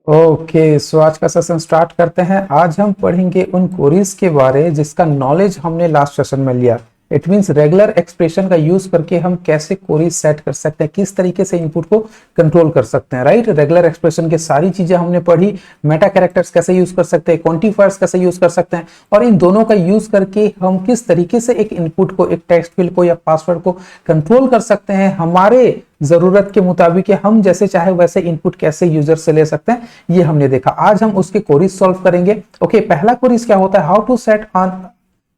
Okay so आज का session start करते हैं। आज हम पढ़ेंगे उन क्वेरीज के बारे जिसका नॉलेज हमने लास्ट सेशन में लिया। इट मींस रेगुलर एक्सप्रेशन का यूज करके हम कैसे क्वेरीज सेट कर सकते हैं, किस तरीके से इनपुट को कंट्रोल कर सकते हैं। राइट, रेगुलर एक्सप्रेशन की सारी चीजें हमने पढ़ी। मेटा कैरेक्टर्स कैसे यूज कर सकते हैं, क्वांटिफायर्स कैसे यूज कर सकते हैं, और इन दोनों का यूज करके हम किस तरीके से एक इनपुट को, एक टेक्स्ट फील्ड को या पासवर्ड को कंट्रोल कर सकते हैं। हमारे जरूरत के मुताबिक हम जैसे चाहे वैसे इनपुट कैसे यूजर से ले सकते हैं, ये हमने देखा। आज हम उसके क्वेरीज सॉल्व करेंगे। ओके, पहला क्वेरीज क्या होता है, how to set on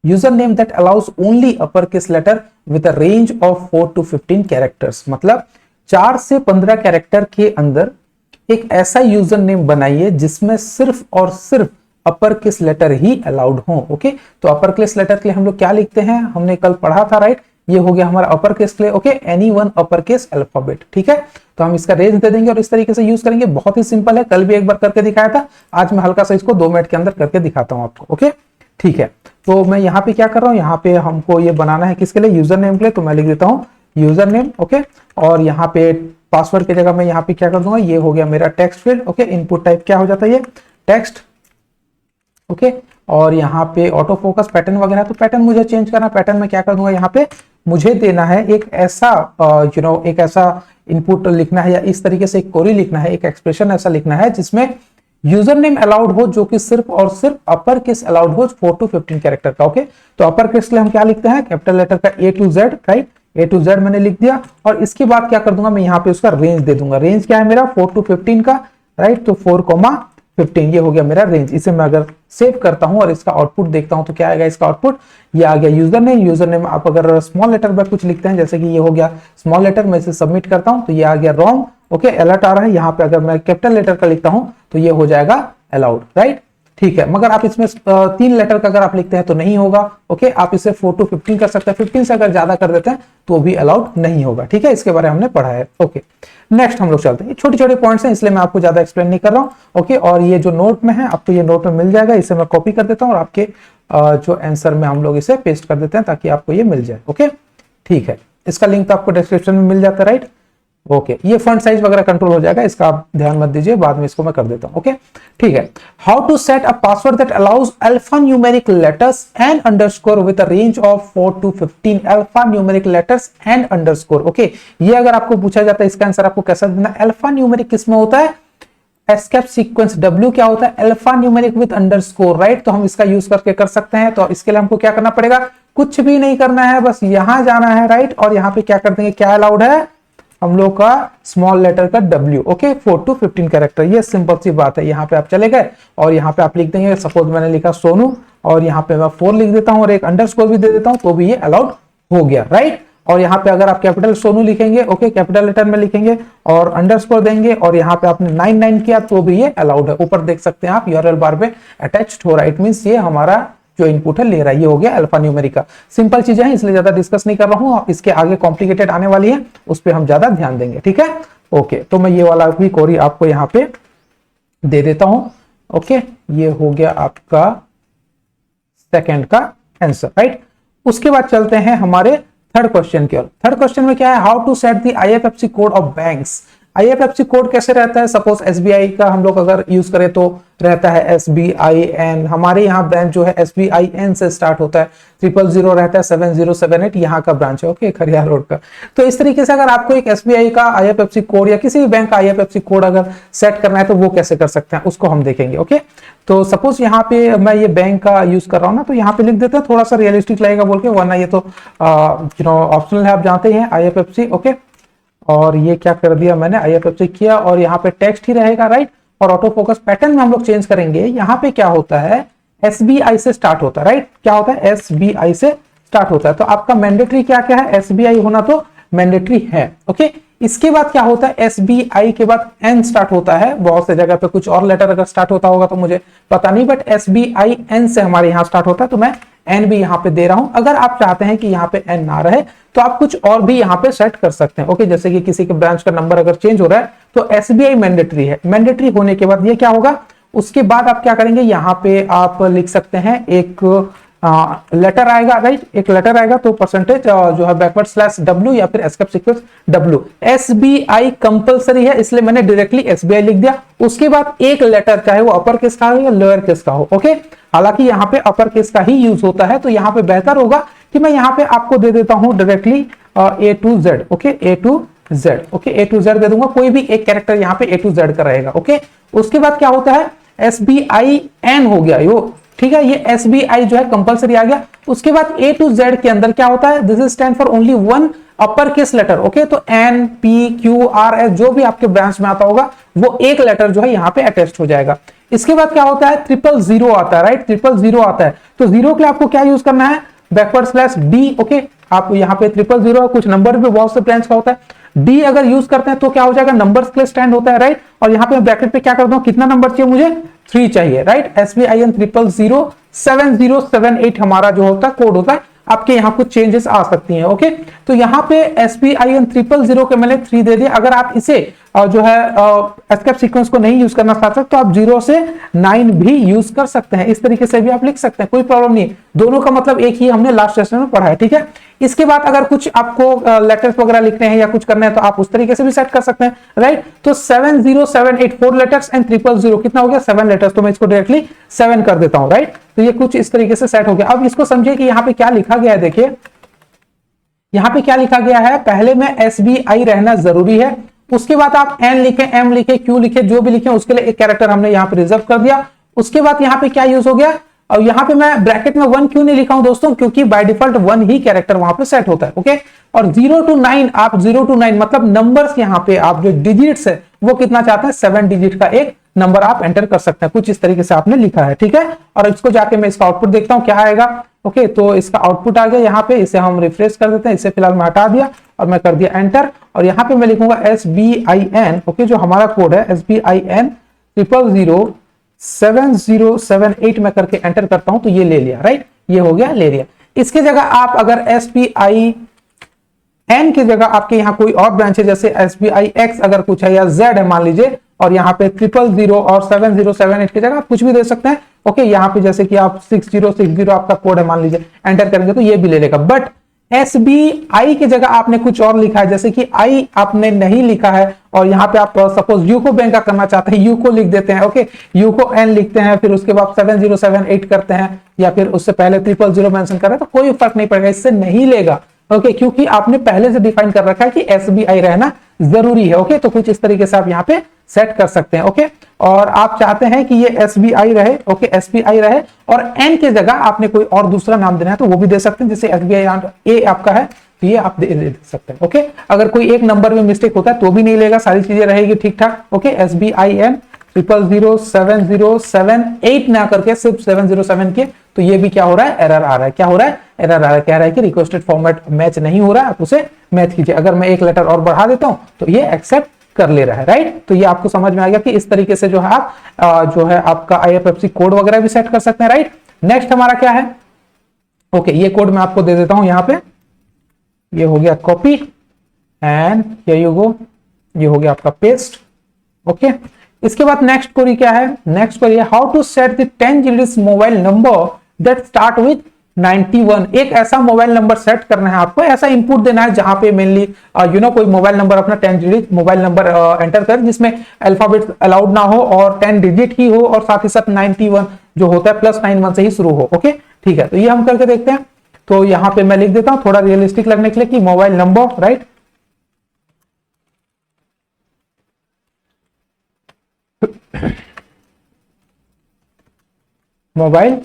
user name that allows only upper case letter with a range of 4 to 15 characters. मतलब 4 से 15 कैरेक्टर के अंदर एक ऐसा यूजर नेम बनाइए जिसमें सिर्फ और सिर्फ अपर केस लेटर ही अलाउड हो। ओके, तो अपर केस लेटर के लिए हम लोग क्या लिखते हैं, हमने कल पढ़ा था। राइट, ये हो गया हमारा अपर केस के लिए। Okay, any one upper case alphabet. ठीक है, तो हम इसका रेंज दे देंगे और इस तरीके से यूज करेंगे। बहुत ही सिंपल है, कल भी एक बार करके दिखाया था। आज मैं हल्का सा इसको 2 मिनट के अंदर करके दिखाता हूं आपको। ओके, ठीक है, तो मैं यहाँ पे क्या कर रहा हूँ, यहाँ पे हमको ये बनाना है किसके लिए, यूजर नेम के लिए। तो मैं लिख देता हूँ यूजर नेम। ओके, और यहाँ पे पासवर्ड की जगह मैं यहाँ पे क्या कर दूंगा, ये हो गया मेरा text field. Okay, input type क्या हो जाता है, ये टेक्स्ट। ओके, और यहाँ पे ऑटो फोकस पैटर्न वगैरह, तो पैटर्न मुझे चेंज करना। पैटर्न में क्या कर दूंगा, यहाँ पे मुझे देना है एक ऐसा एक ऐसा इनपुट लिखना है, या इस तरीके से एक क्वेरी लिखना है, एक एक्सप्रेशन ऐसा लिखना है जिसमें यूजर नेम अलाउड हो जो कि सिर्फ और सिर्फ अपर केस अलाउड हो, 4 to 15 कैरेक्टर का। ओके, तो अपर केस के लिए हम क्या लिखते हैं, कैपिटल लेटर का A to Z। Right, A to Z मैंने लिख दिया, और इसके बाद क्या कर दूंगा, मैं यहाँ पे उसका रेंज दे दूंगा। रेंज क्या है मेरा, 4 to 15 का। राइट, तो 4,15 ये हो गया मेरा रेंज। इसे मैं अगर सेव करता हूं और इसका आउटपुट देखता हूं तो क्या आएगा, इसका आउटपुट ये आ गया यूजर नेम। यूजर नेम आप अगर स्मॉल लेटर में कुछ लिखते हैं, जैसे कि ये हो गया स्मॉल लेटर, मैं इसे सबमिट करता हूं तो ये आ गया रॉन्ग। ओके, अलर्ट आ रहा है। यहाँ पे अगर मैं कैपिटल लेटर का लिखता हूं तो ये हो जाएगा अलाउड। राइट, ठीक है, मगर आप इसमें 3 लेटर का अगर आप लिखते हैं तो नहीं होगा। ओके, आप इसे 4 to 15 कर सकते हैं। 15 से अगर ज्यादा कर देते हैं तो भी अलाउड नहीं होगा। ठीक है, इसके बारे में हमने पढ़ा है। ओके, नेक्स्ट हम लोग चलते हैं। छोटे छोटे पॉइंट्स हैं इसलिए मैं आपको ज्यादा एक्सप्लेन नहीं कर रहा हूं। ओके, और ये जो नोट में है आपको, ये नोट में मिल जाएगा। इसे मैं कॉपी कर देता हूं और आपके जो आंसर में हम लोग इसे पेस्ट कर देते हैं ताकि आपको ये मिल जाए। ओके, ठीक है, इसका लिंक तो आपको डिस्क्रिप्शन में मिल जाता है। राइट, ओके, ये फॉन्ट साइज वगैरह कंट्रोल हो जाएगा, इसका आप ध्यान मत दीजिए, बाद में इसको मैं कर देता हूं। ओके, ठीक है, how to set a password that allows alphanumeric letters and underscore with a range of 4 to 15 alphanumeric letters and underscore. Okay, ये अगर आपको पूछा जाता है इसका आंसर आपको कैसा देना। अल्फा न्यूमेरिक किसमें होता है, एस्केप सीक्वेंस। W क्या होता है, alpha numeric with underscore. Right, तो हम इसका यूज करके कर सकते हैं। तो इसके लिए हमको क्या करना पड़ेगा, कुछ भी नहीं करना है, बस यहां जाना है। राइट, और यहाँ पे क्या कर देंगे, क्या अलाउड है हम लोग का, स्मॉल लेटर का W। ओके, 4 to 15 कैरेक्टर, ये सिंपल सी बात है। यहाँ पे आप चले गए और यहाँ पे आप लिख देंगे, सपोज मैंने लिखा सोनू, और यहाँ पे मैं 4 लिख देता हूँ और एक अंडरस्कोर भी दे देता हूँ, तो भी ये अलाउड हो गया। राइट, और यहाँ पे अगर आप कैपिटल सोनू लिखेंगे, ओके, कैपिटल लेटर में लिखेंगे और अंडरस्कोर देंगे, और यहाँ पे आपने 99 किया तो भी ये अलाउड है। ऊपर देख सकते हैं आप, यूआरएल बार पे अटैच्ड हो रहा है। इट मींस ये हमारा जो इनपुट है ले रहा है। ये हो गया अल्फा न्यूमेरिक का। सिंपल चीजें हैं इसलिए ज्यादा डिस्कस नहीं कर रहा हूं, इसके आगे कॉम्प्लिकेटेड आने वाली है, उस पर हम ज्यादा ध्यान देंगे। ठीक है, ओके, तो मैं ये वाला भी क्वेरी आपको यहाँ पे दे देता हूं। ओके, ये हो गया आपका सेकंड का आंसर। राइट, उसके बाद चलते हैं हमारे थर्ड क्वेश्चन की ओर। थर्ड क्वेश्चन में क्या है, how to set the IFSC code of banks. IFSC code कैसे रहता है, सपोज SBI का हम लोग अगर यूज करें तो रहता है SBIN। हमारे यहाँ ब्रांच जो है SBIN से स्टार्ट होता है, 000 रहता है 7078, यहाँ का ब्रांच है। ओके, खरियार रोड का। तो इस तरीके से अगर आपको एक SBI का IFSC कोड या किसी भी बैंक का IFSC कोड अगर सेट करना है तो वो कैसे कर सकते हैं, उसको हम देखेंगे। ओके, तो सपोज यहाँ पे मैं ये बैंक का यूज कर रहा हूँ ना, तो यहाँ पे लिख देते हैं, थोड़ा सा रियलिस्टिक लगेगा बोल के, वरना ये तो ऑप्शनल है, आप जानते ही हैं IFSC। ओके, और ये क्या कर दिया मैंने, IFSC किया और यहाँ पे टेक्स्ट ही रहेगा। राइट, और ऑटो फोकस पैटर्न में हम लोग चेंज करेंगे। यहाँ पे क्या होता है, SBI से स्टार्ट होता है। राइट, क्या होता है, SBI से स्टार्ट होता है। तो आपका मैंडेटरी क्या क्या है, SBI होना तो मैंडेटरी है। ओके, इसके बाद क्या होता है, SBI के बाद N स्टार्ट होता है। बहुत से जगह पे कुछ और लेटर अगर स्टार्ट होता होगा तो मुझे पता नहीं, बट SBI N से हमारे यहाँ स्टार्ट होता है, तो मैं N भी यहाँ पे दे रहा हूं। अगर आप चाहते हैं कि यहाँ पे N ना रहे तो आप कुछ और भी यहाँ पे सेट कर सकते हैं। ओके, जैसे कि किसी के ब्रांच का नंबर अगर चेंज हो रहा है तो SBI मैंडेटरी है। मैंडेटरी होने के बाद ये क्या होगा, उसके बाद आप क्या करेंगे, यहाँ पे आप लिख सकते हैं एक लेटर आएगा, राइट, एक लेटर आएगा तो परसेंटेज जो है बैकवर्ड स्लैश W या फिर escape sequence W। SBI compulsory है इसलिए मैंने डायरेक्टली SBI लिख दिया। उसके बाद एक लेटर चाहे वो अपर केस का हो या लोअर केस का हो, ओके, हालांकि यहाँ पे अपर केस का ही यूज होता है, तो यहाँ पे बेहतर होगा कि मैं यहाँ पे आपको दे देता हूं directly A to Z, okay, A to Z, okay, A to Z दे दूंगा, कोई भी एक कैरेक्टर यहाँ पे A to Z का रहेगा, ओके। उसके बाद क्या होता है, SBIN हो गया यो, ठीक है, ये SBI जो है कंपलसरी आ गया। उसके बाद A to Z के अंदर क्या होता है, this is stand for only one upper case letter, okay, तो N P Q R S जो भी आपके ब्रांच में आता होगा वो एक लेटर जो है यहाँ पे अटैच्ड हो जाएगा। इसके बाद क्या होता है, 000 आता है, राइट, 000 आता है, तो जीरो के लिए आपको क्या यूज करना है, बैकवर्ड स्लैश D, ओके, आप यहाँ पे 000 कुछ नंबर भी बहुत से ब्रांच का होता है, D अगर यूज करते हैं तो क्या हो जाएगा, नंबर्स के लिए स्टैंड होता है, राइट, और यहाँ पे ब्रैकेट पे क्या करता हूँ, कितना नंबर चाहिए मुझे, 3 चाहिए, राइट, SBIN 0007078 हमारा जो होता है कोड होता है। आपके यहाँ कुछ चेंजेस आ सकती हैं, ओके, तो यहाँ पे SBIN 000 के मैंने 3 दे दिया। अगर आप इसे जो है एस्केप सीक्वेंस को नहीं यूज करना चाहते तो आप 0 से 9 भी यूज कर सकते हैं, इस तरीके से भी आप लिख सकते हैं, कोई प्रॉब्लम नहीं है, दोनों का मतलब एक ही हमने लास्ट सेशन में पढ़ा है, ठीक है। इसके बाद अगर कुछ आपको लेटर्स वगैरह लिखने हैं या कुछ करना है तो आप उस तरीके से भी सेट कर सकते हैं, राइट। तो 7078 4 लेटर्स एंड 000 कितना हो गया, 7 लेटर्स, तो मैं इसको डायरेक्टली 7 कर देता हूं, राइट। तो ये कुछ इस तरीके से सेट हो गया। अब इसको समझिए कि यहाँ पे क्या लिखा गया है, देखिए यहाँ पे क्या लिखा गया है, पहले में SBI रहना जरूरी है, उसके बाद आप N लिखे, M लिखे, Q लिखे, जो भी लिखे उसके लिए एक कैरेक्टर हमने यहाँ पे रिजर्व कर दिया। उसके बाद यहाँ पे क्या यूज हो गया, और यहाँ पे मैं ब्रैकेट में 1 क्यों नहीं लिखा हूं दोस्तों, क्योंकि बाय डिफॉल्ट 1 ही कैरेक्टर वहां पे सेट होता है, ओके। और 0 to 9 आप 0 to 9 मतलब नंबर्स यहाँ पे आप जो डिजिट्स है वो कितना चाहते हैं, 7 डिजिट का एक नंबर आप एंटर कर सकते हैं, कुछ इस तरीके से आपने लिखा है, ठीक है। और इसको जाके मैं इसका आउटपुट देखता हूं क्या आएगा, ओके, तो इसका आउटपुट आ गया यहाँ पे, इसे हम रिफ्रेश कर देते हैं, इसे फिलहाल मैं हटा दिया और मैं कर दिया एंटर, और यहाँ पे मैं लिखूंगा SBIN, ओके, जो हमारा कोड है SBIN 0007078 में करके एंटर करता हूं तो ये ले लिया, राइट, ये हो गया, ले लिया। इसके जगह आप अगर SBIN की जगह आपके यहाँ कोई और ब्रांच है जैसे SBIX अगर कुछ है या Z है मान लीजिए, और यहाँ पे 000 और 7078 की जगह आप कुछ भी दे सकते हैं, ओके। यहाँ पे जैसे कि आप 6060 आपका कोड है मान लीजिए, एंटर करेंगे तो ये भी ले लेगा। बट SBI की जगह आपने कुछ और लिखा है, जैसे कि I आपने नहीं लिखा है, और यहाँ पे आप सपोज U को बैंक का करना चाहते हैं, U को लिख देते हैं, ओके, U को N लिखते हैं, फिर उसके बाद 7078 करते हैं, या फिर उससे पहले 000 मेंशन कर रहे हैं, तो कोई फर्क नहीं पड़ेगा, इससे नहीं लेगा, ओके, क्योंकि आपने पहले से डिफाइन कर रखा है कि SBI रहना जरूरी है, ओके। तो कुछ इस तरीके से आप यहाँ पे सेट कर सकते हैं, ओके। और आप चाहते हैं कि ये SBI रहे, ओके, SBI रहे, और N की जगह आपने कोई और दूसरा नाम देना है तो वो भी दे सकते हैं, जैसे SBI A आपका है तो ये आप दे सकते हैं, ओके। अगर कोई एक नंबर में मिस्टेक होता है तो भी नहीं लेगा, सारी चीजें रहेगी ठीक ठाक, ओके। SBIN 0007078 ना करके सिर्फ 707 के, तो ये भी क्या हो रहा है, एरर आ रहा है, क्या हो रहा है, एरर आ रहा है, कह रहा है कि रिक्वेस्टेड फॉर्मेट मैच नहीं हो रहा है, आप उसे मैच कीजिए। अगर मैं एक लेटर और बढ़ा देता हूं तो ये एक्सेप्ट कर ले रहा है, राइट। तो ये आपको समझ में आ गया कि इस तरीके से जो है आप जो है आपका IFFC कोड वगैरह भी सेट कर सकते हैं, राइट। नेक्स्ट हमारा क्या है, ओके, ये कोड मैं आपको दे देता हूं, यहाँ पे ये हो गया copy and here you go, ये हो गया आपका पेस्ट, ओके। इसके बाद नेक्स्ट क्वेरी क्या है, नेक्स्ट क्वेरी है how to set the 10 digits mobile number that start with 91। एक ऐसा मोबाइल नंबर सेट करना है आपको, ऐसा इनपुट देना है जहां पे मेनली कोई मोबाइल नंबर अपना 10 डिजिट मोबाइल नंबर एंटर कर जिसमें अल्फाबेट अलाउड ना हो और 10 डिजिट ही हो, और साथ ही साथ 91 जो होता है +91 से ही शुरू हो, ओके, ठीक है। तो ये हम करके देखते हैं। तो यहां पे मैं लिख देता हूं थोड़ा रियलिस्टिक लगने के लिए कि mobile number, right, mobile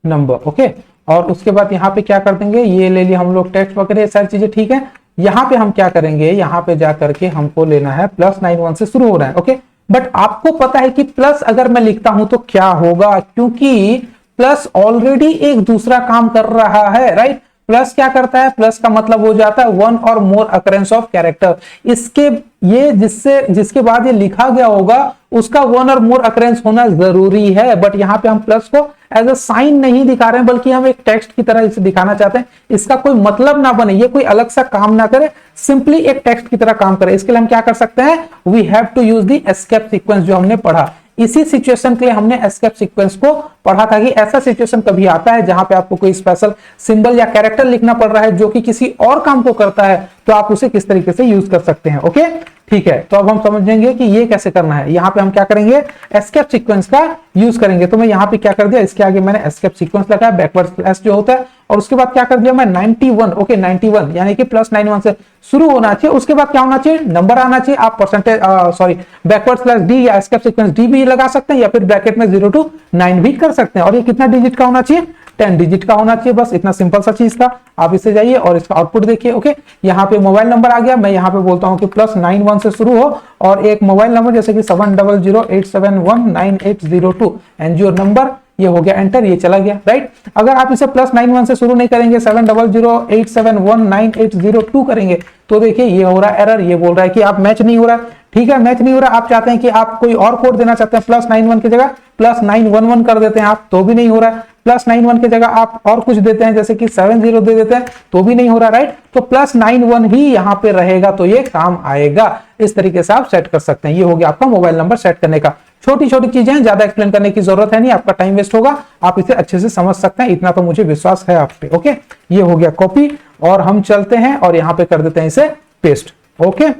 number, okay. और उसके बाद यहाँ पे क्या कर देंगे, ये ले लिया हम लोग टेक्स्ट वगैरह सारी चीजें, ठीक है। यहाँ पे हम क्या करेंगे, यहाँ पे जा करके हमको लेना है +91 से शुरू हो रहा है, ओके। बट आपको पता है कि प्लस अगर मैं लिखता हूं तो क्या होगा, क्योंकि प्लस ऑलरेडी एक दूसरा काम कर रहा है, राइट। प्लस क्या करता है, प्लस का मतलब हो जाता है 1 और मोर अकरेंस ऑफ कैरेक्टर। इसके ये जिसके बाद ये लिखा गया होगा उसका 1 और मोर अकरेंस होना जरूरी है, बट यहाँ पे हम प्लस को एज अ साइन नहीं दिखा रहे हैं, बल्कि हम एक टेक्स्ट की तरह इसे दिखाना चाहते हैं। इसका कोई मतलब ना बने, ये कोई अलग सा काम ना करे, सिंपली एक टेक्स्ट की तरह काम करे। इसके लिए हम क्या कर सकते हैं, we have to use the escape sequence जो हमने पढ़ा। इसी सिचुएशन के लिए हमने एस्केप सीक्वेंस को पढ़ा था कि ऐसा सिचुएशन कभी आता है जहां पे आपको कोई स्पेशल सिंबल या कैरेक्टर लिखना पड़ रहा है जो कि किसी और काम को करता है, तो आप उसे किस तरीके से यूज कर सकते हैं। ओके, ठीक है, तो अब हम समझेंगे कि ये कैसे करना है। यहाँ पे हम क्या करेंगे, एस्केप सीक्वेंस का यूज करेंगे। तो मैं यहाँ पे क्या कर दिया, इसके आगे मैंने एस्केप सीक्वेंस लगाया, बैकवर्ड स्लैश जो होता है, और उसके बाद क्या कर दिया मैं 91, ओके 91 यानी कि +91 से शुरू होना चाहिए। उसके बाद क्या होना चाहिए, नंबर आना चाहिए। आप percentage sorry backward slash D या एस्केप सीक्वेंस डी भी लगा सकते हैं, या फिर ब्रैकेट में 0 to 9 भी कर सकते हैं। और ये कितना डिजिट का होना चाहिए, 10 डिजिट का होना चाहिए। बस इतना सिंपल सा चीज था। आप इसे जाइए और इसका आउटपुट देखिए। ओके, यहाँ पे मोबाइल नंबर आ गया। मैं यहाँ पे बोलता हूँ कि +91 से शुरू हो और एक मोबाइल नंबर जैसे कि 7008719802 एंड योर नंबर, ये हो गया एंटर, ये चला गया। राइट, अगर आप इसे +91 से शुरू नहीं करेंगे, 7008719802 करेंगे, तो देखिए ये हो रहा है एरर, ये बोल रहा है कि आप मैच नहीं हो रहा। ठीक है, मैच नहीं हो रहा, आप चाहते हैं कि आप कोई और कोड देना चाहते हैं, +91 की जगह +911 कर देते हैं आप, तो भी नहीं हो रहा है। +91 की जगह आप और कुछ देते हैं जैसे कि 70 दे देते हैं, तो भी नहीं हो रहा। राइट, तो +91 ही यहाँ पे रहेगा, तो ये काम आएगा। इस तरीके से आप सेट कर सकते हैं। ये हो गया आपका मोबाइल नंबर सेट करने का। छोटी छोटी चीजें हैं, ज्यादा एक्सप्लेन करने की जरूरत है नहीं, आपका टाइम वेस्ट होगा, आप इसे अच्छे से समझ सकते हैं, इतना तो मुझे विश्वास है आप पे। ओके, ये हो गया कॉपी, और हम चलते हैं और यहाँ पे कर देते हैं इसे पेस्ट। ओके,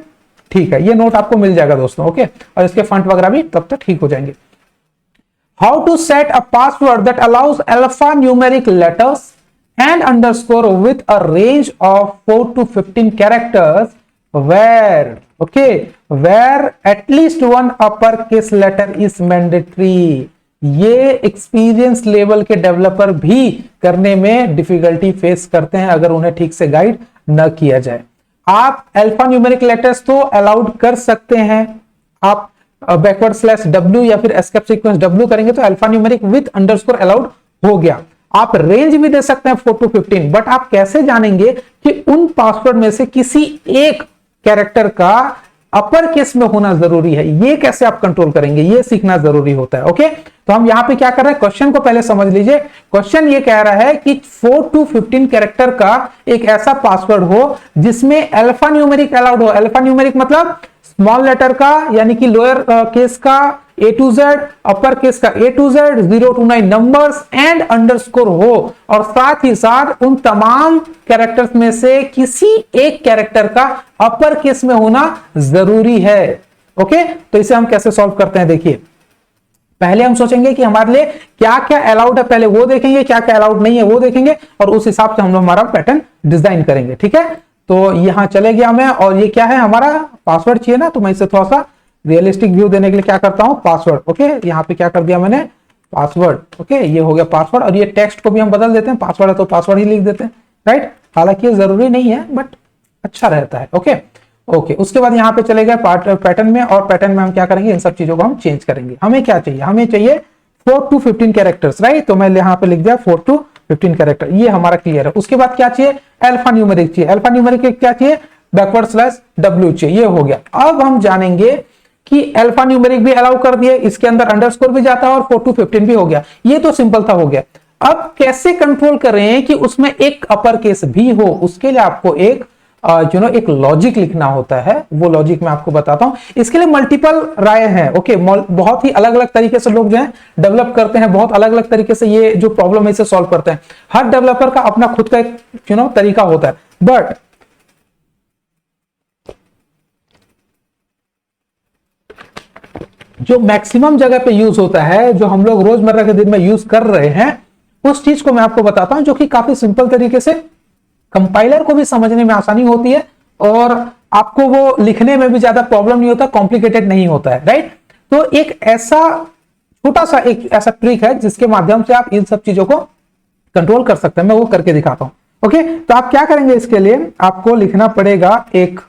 ठीक है, ये नोट आपको मिल जाएगा दोस्तों। ओके, और इसके फंट वगैरह भी तब तक ठीक हो जाएंगे। How to set a password that allows alphanumeric letters and underscore with a range of 4 to 15 characters where at least one uppercase letter is mandatory। ये एक्सपीरियंस लेवल के डेवलपर भी करने में डिफिकल्टी फेस करते हैं अगर उन्हें ठीक से गाइड न किया जाए। आप अल्फा न्यूमेरिक लेटर्स तो अलाउड कर सकते हैं, आप बैकवर्ड स्लैश W या फिर एस्केप सीक्वेंस W करेंगे तो alpha numeric with underscore allowed हो गया। आप रेंज भी दे सकते हैं 4 to 15, बट आप कैसे जानेंगे कि उन पासवर्ड में से किसी एक कैरेक्टर का अपर केस में होना जरूरी है, ये कैसे आप कंट्रोल करेंगे, ये सीखना जरूरी होता है। ओके, तो हम यहां पे क्या कर रहे हैं, क्वेश्चन को पहले समझ लीजिए। क्वेश्चन ये कह रहा है कि 4 to 15 कैरेक्टर का एक ऐसा पासवर्ड हो जिसमें अल्फा न्यूमेरिक अलाउड हो। अल्फा न्यूमेरिक मतलब स्मॉल लेटर का यानी कि लोअर केस का A to Z, upper case का A to Z, 0 to 9 numbers and underscore हो, और साथ ही साथ उन तमाम कैरेक्टर्स में से किसी एक कैरेक्टर का अपर केस में होना जरूरी है। ओके, तो इसे हम कैसे सॉल्व करते हैं, देखिए पहले हम सोचेंगे कि हमारे लिए क्या क्या अलाउड है, पहले वो देखेंगे, क्या क्या अलाउड नहीं है वो देखेंगे, और उस हिसाब से हम लोग हमारा पैटर्न डिजाइन करेंगे। ठीक है, तो यहां चले गया मैं, और ये क्या है, हमारा पासवर्ड चाहिए ना, तो मैं इसे थोड़ा सा रियलिस्टिक व्यू देने के लिए क्या करता हूं, पासवर्ड। ओके, यहाँ पे क्या कर दिया मैंने, पासवर्ड। ओके, ये हो गया पासवर्ड, और ये टेक्स्ट को भी हम बदल देते हैं, पासवर्ड है तो पासवर्ड ही लिख देते हैं। राइट, हालांकि ये जरूरी नहीं है बट अच्छा रहता है। ओके ओके, उसके बाद यहाँ पे चले गए पैटर्न में, और पैटर्न में हम क्या करेंगे, इन सब चीजों को हम चेंज करेंगे। हमें क्या चाहिए, हमें चाहिए 4 to 15 कैरेक्टर्स। राइट, तो मैं यहाँ पे लिख दिया 4 to 15 कैरेक्टर, ये हमारा क्लियर है। उसके बाद क्या चाहिए, अल्फा न्यूमेरिक चाहिए। अल्फा न्यूमेरिक क्या चाहिए, बैकवर्ड स्लैश W चाहिए। ये हो गया। अब हम जानेंगे कि अल्फा न्यूमेरिक भी अलाउ कर दिए, इसके अंदर अंडरस्कोर भी जाता है, और 4 to 15 भी हो गया। ये तो सिंपल था, हो गया। अब कैसे कंट्रोल करें कि उसमें एक अपर केस भी हो, उसके लिए आपको एक एक लॉजिक लिखना होता है। वो लॉजिक मैं आपको बताता हूं। इसके लिए मल्टीपल राय हैं। ओके, बहुत ही अलग अलग तरीके से लोग जो है डेवलप करते हैं, बहुत अलग अलग तरीके से ये जो प्रॉब्लम है इसे सॉल्व करते हैं। हर डेवलपर का अपना खुद का एक तरीका होता है, बट जो मैक्सिमम जगह पे यूज होता है, जो हम लोग रोजमर्रा के दिन में यूज कर रहे हैं, उस चीज को मैं आपको बताता हूं, जो कि काफी सिंपल तरीके से कंपाइलर को भी समझने में आसानी होती है, और आपको वो लिखने में भी ज्यादा प्रॉब्लम नहीं होता, कॉम्प्लिकेटेड नहीं होता है। राइट, तो एक ऐसा छोटा सा एक ऐसा ट्रिक है जिसके माध्यम से आप इन सब चीजों को कंट्रोल कर सकते हैं। मैं वो करके दिखाता हूं। ओके, तो आप क्या करेंगे, इसके लिए आपको लिखना पड़ेगा एक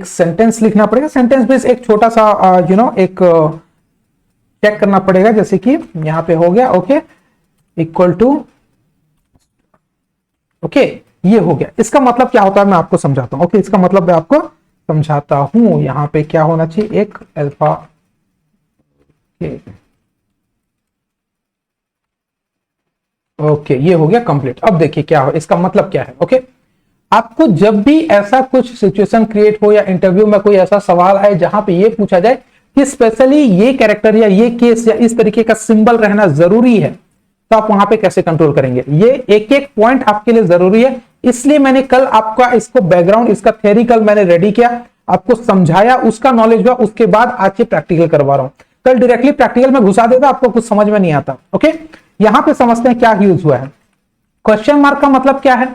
सेंटेंस लिखना पड़ेगा। सेंटेंस बेस एक छोटा सा एक चेक करना पड़ेगा, जैसे कि यहां पे हो गया। ओके, इक्वल टू, ओके, ये हो गया। इसका मतलब क्या होता है मैं आपको समझाता हूं। ओके, इसका मतलब मैं आपको समझाता हूं। यहां पे क्या होना चाहिए, एक अल्फा। ओके, ये हो गया कंप्लीट। अब देखिए क्या हो, इसका मतलब क्या है। ओके, आपको जब भी ऐसा कुछ सिचुएशन क्रिएट हो या इंटरव्यू में कोई ऐसा सवाल आए जहां पे ये पूछा जाए कि स्पेशली ये कैरेक्टर या ये केस या इस तरीके का सिंबल रहना जरूरी है, तो आप वहां पे कैसे कंट्रोल करेंगे। ये एक एक पॉइंट आपके लिए जरूरी है, इसलिए मैंने कल आपका इसको बैकग्राउंड, इसका थ्योरी कल मैंने रेडी किया, आपको समझाया, उसका नॉलेज हुआ, उसके बाद आज ये प्रैक्टिकल करवा रहा हूं। कल डायरेक्टली प्रैक्टिकल में घुसा देता, आपको कुछ समझ में नहीं आता। ओके, यहां पे समझते हैं क्या यूज हुआ है। क्वेश्चन मार्क का मतलब क्या है,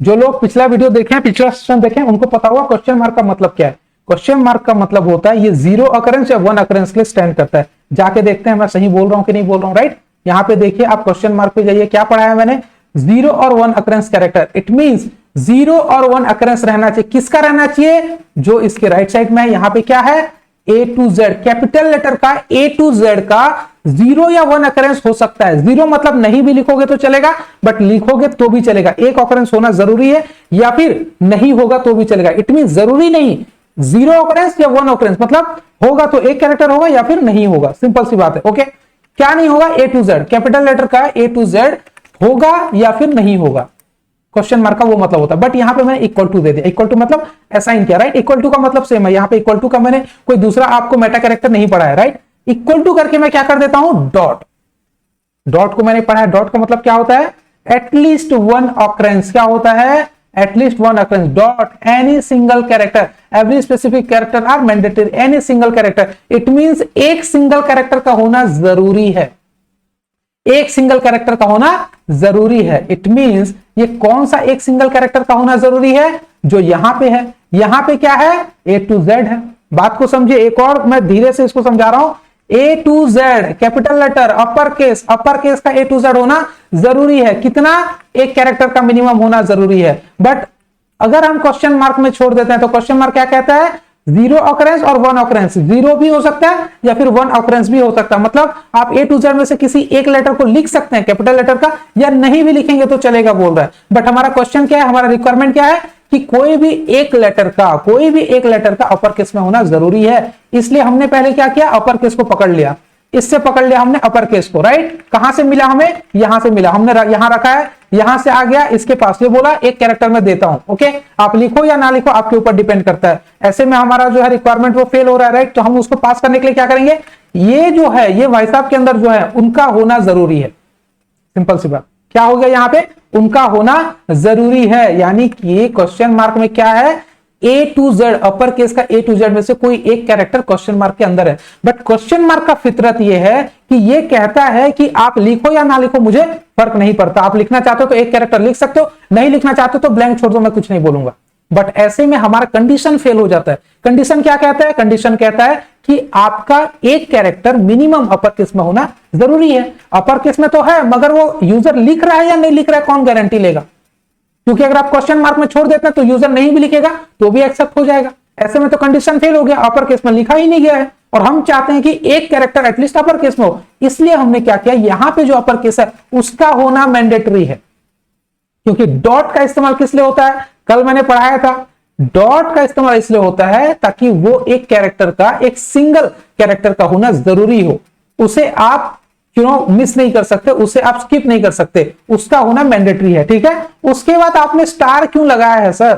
जो लोग पिछला वीडियो देखे, पिछला सेशन देखे, उनको पता हुआ क्वेश्चन मार्क का मतलब क्या है। क्वेश्चन मार्क का मतलब होता है ये 0 अकरेंस या 1 अकरेंस के लिए स्टैंड करता है। जाके देखते हैं मैं सही बोल रहा हूं कि नहीं बोल रहा हूं, राइट। यहां पे देखिए आप क्वेश्चन मार्क पे जाइए, क्या पढ़ा है मैंने, 0 और 1 अकरेंस कैरेक्टर। इट मींस 0 और 1 अकरेंस रहना चाहिए। किसका रहना चाहिए, जो इसके राइट साइड में है। यहां पे क्या है, A to Z, capital letter का A to Z का 0 या 1 अकरेंस हो सकता है। 0 मतलब नहीं भी लिखोगे तो चलेगा, बट लिखोगे तो भी चलेगा। एक अकरेंस होना जरूरी है, या फिर नहीं होगा तो भी चलेगा। इट मीन जरूरी नहीं 0 अकरेंस या 1 अकरेंस, मतलब होगा तो एक कैरेक्टर होगा या फिर नहीं होगा, सिंपल सी बात है। ओके, क्या नहीं होगा, A to Z, capital letter का A to Z होगा या फिर नहीं होगा। क्वेश्चन मार्क का वो मतलब होता है। बट यहां पे मैंने इक्वल टू दे दिया, इक्वल टू मतलब असाइन किया, राइट। इक्वल टू का मतलब सेम है, यहां पे इक्वल टू का मैंने कोई दूसरा आपको मेटा कैरेक्टर नहीं पढ़ा है, राइट। इक्वल टू करके मैं क्या कर देता हूं, डॉट। डॉट को मैंने पढ़ा है, डॉट का मतलब क्या होता है, एटलीस्ट 1 ऑकरेंस। क्या होता है, at least 1 occurrence. Dot any single character, every specific character are mandatory, any single character. It means एक सिंगल कैरेक्टर का होना जरूरी है, एक सिंगल कैरेक्टर का होना जरूरी है। इट मींस ये कौन सा एक सिंगल कैरेक्टर का होना जरूरी है, जो यहां पे है। यहां पे क्या है, A to Z है। बात को समझिए, एक और मैं धीरे से इसको समझा रहा हूं। A to Z capital letter, upper case का A to Z होना जरूरी है। कितना, एक कैरेक्टर का मिनिमम होना जरूरी है। बट अगर हम क्वेश्चन मार्क में छोड़ देते हैं तो क्वेश्चन मार्क क्या कहता है, 0 ऑकरेंस और 1 ऑकरेंस। 0 भी हो सकता है या फिर 1 ऑकरेंस भी हो सकता है। मतलब आप A to Z में से किसी एक लेटर को लिख सकते हैं कैपिटल लेटर का, या नहीं भी लिखेंगे तो चलेगा बोल रहा है। बट हमारा क्वेश्चन क्या है, हमारा रिक्वायरमेंट क्या है कि कोई भी एक लेटर का अपर केस में होना जरूरी है। इसलिए हमने पहले क्या किया, अपर केस को पकड़ लिया, इससे पकड़ लिया हमने अपर केस को, राइट। कहां से मिला हमें, यहां से मिला, हमने यहां रखा है, यहां से आ गया इसके पास, ये बोला एक कैरेक्टर में देता हूं। ओके, आप लिखो या ना लिखो आपके ऊपर डिपेंड करता है। ऐसे में हमारा जो है रिक्वायरमेंट वो फेल हो रहा है, राइट। तो हम उसको पास करने के लिए क्या करेंगे, ये जो है, ये भाई साहब के अंदर जो है उनका होना जरूरी है। सिंपल सी बात, क्या हो गया यहां पे, उनका होना जरूरी है। यानी कि क्वेश्चन मार्क में क्या है, A to Z, upper case का A to Z में से कोई एक कैरेक्टर क्वेश्चन मार्क के अंदर है। बट क्वेश्चन मार्क का फितरत यह है कि ये कहता है कि आप लिखो या ना लिखो मुझे फर्क नहीं पड़ता। आप लिखना चाहते हो तो एक कैरेक्टर लिख सकते हो, नहीं लिखना चाहते हो तो ब्लैंक छोड़ दो, मैं कुछ नहीं बोलूंगा। बट ऐसे में हमारा कंडीशन फेल हो जाता है। कंडीशन क्या कहता है, कंडीशन कहता है कि आपका एक कैरेक्टर मिनिमम अपर केस में होना जरूरी है। अपर केस में तो है, मगर वो यूजर लिख रहा है या नहीं लिख रहा है, कौन गारंटी लेगा। क्योंकि अगर आप क्वेश्चन मार्क में छोड़ देते हैं तो यूजर नहीं भी लिखेगा तो भी एक्सेप्ट हो जाएगा। ऐसे में तो कंडीशन फेल हो गया, अपर केस में लिखा ही नहीं गया है। और हम चाहते हैं कि एक कैरेक्टर एटलीस्ट अपर केस में हो, इसलिए हमने क्या किया, यहां पे जो अपर केस है उसका होना मैंडेटरी है। क्योंकि डॉट का इस्तेमाल किस लिए होता है, कल मैंने पढ़ाया था। डॉट का इस्तेमाल इसलिए होता है ताकि वो एक कैरेक्टर का, एक सिंगल कैरेक्टर का होना जरूरी हो, उसे आप मिस नहीं कर सकते, उसे आप स्किप नहीं कर सकते, उसका होना मैंडेटरी है। ठीक है, उसके बाद आपने स्टार क्यों लगाया है सर,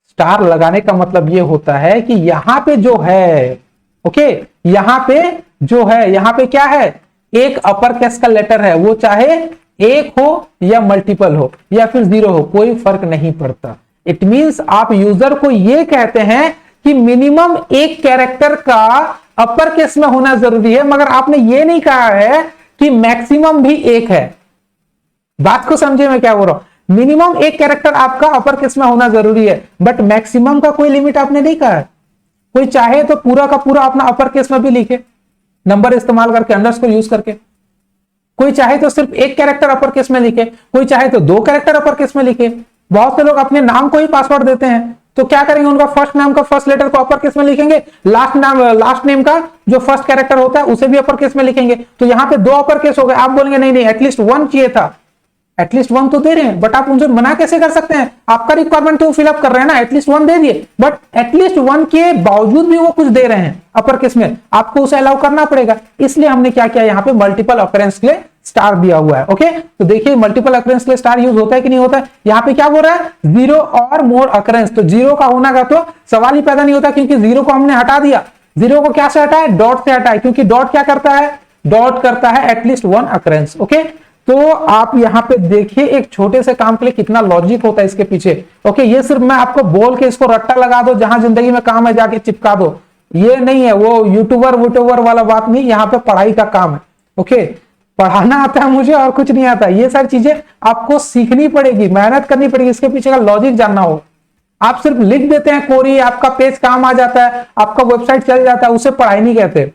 स्टार लगाने का मतलब यह होता है कि यहां पे जो है, ओके, यहां पे जो है, यहां पे क्या है, एक अपर केस का लेटर है, वो चाहे एक हो या मल्टीपल हो या फिर 0 हो, कोई फर्क नहीं पड़ता। इट मींस आप यूजर को यह कहते हैं कि मिनिमम एक कैरेक्टर का अपर केस में होना जरूरी है, मगर आपने ये नहीं कहा है कि मैक्सिमम भी एक है। बात को समझे मैं क्या बोल रहा हूं, मिनिमम एक कैरेक्टर आपका अपर केस में होना जरूरी है, बट मैक्सिमम का कोई लिमिट आपने नहीं कहा है। कोई चाहे तो पूरा का पूरा अपना अपर केस में भी लिखे, नंबर इस्तेमाल करके, अंडरस्कोर यूज करके। कोई चाहे तो सिर्फ एक कैरेक्टर अपर केस में लिखे, कोई चाहे तो 2 कैरेक्टर अपर केस में लिखे। बहुत से लोग अपने नाम को ही पासवर्ड देते हैं, तो क्या करेंगे, उनका फर्स्ट नाम का फर्स्ट लेटर को अपर केस में लिखेंगे, लास्ट नेम का जो फर्स्ट कैरेक्टर होता है उसे भी अपर केस में लिखेंगे। तो यहां पे 2 अपर केस हो गए। आप बोलेंगे नहीं एटलीस्ट 1 चाहिए था, एटलीस्ट 1 तो दे रहे हैं, बट आप उनसे मना कैसे कर सकते हैं, आपका रिक्वायरमेंट तो फिलअप कर रहे हैं ना, एटलीस्ट 1 दे दिए, बट एटलीस्ट 1 के बावजूद भी वो कुछ दे रहे हैं अपर केस में, आपको उसे अलाउ करना पड़ेगा। इसलिए हमने क्या किया, यहाँ पे मल्टीपल ऑकरेंस के लिए स्टार दिया हुआ है। ओके, तो देखिए मल्टीपल अकरेंस के लिए स्टार यूज होता है कि नहीं होता है। यहाँ पे क्या बोल रहा है, 0 और मोर अकरेंस, तो 0 का होना का तो सवाल ही पैदा नहीं होता, क्योंकि 0 को हमने हटा दिया। जीरो को क्या से हटाए, डॉट से हटाए, क्योंकि डॉट क्या करता है, डॉट करता है एटलीस्ट वन अकरेंस। ओके, तो आप यहां पे देखिए एक छोटे से काम के लिए कितना लॉजिक होता है इसके पीछे। ओके, ये सिर्फ मैं आपको बोल के इसको रट्टा लगा दो, जहां जिंदगी में काम है जाके चिपका दो, ये नहीं है, वो यूट्यूबर वूट्यूबर वाला बात नहीं, यहाँ पे पढ़ाई का काम है। ओके, पढ़ाना आता है मुझे और कुछ नहीं आता, ये सारी चीजें आपको सीखनी पड़ेगी, मेहनत करनी पड़ेगी, इसके पीछे का लॉजिक जानना हो। आप सिर्फ लिख देते हैं कोरी, आपका पेज काम आ जाता है, आपका वेबसाइट चल जाता है, उसे पढ़ाई नहीं कहते,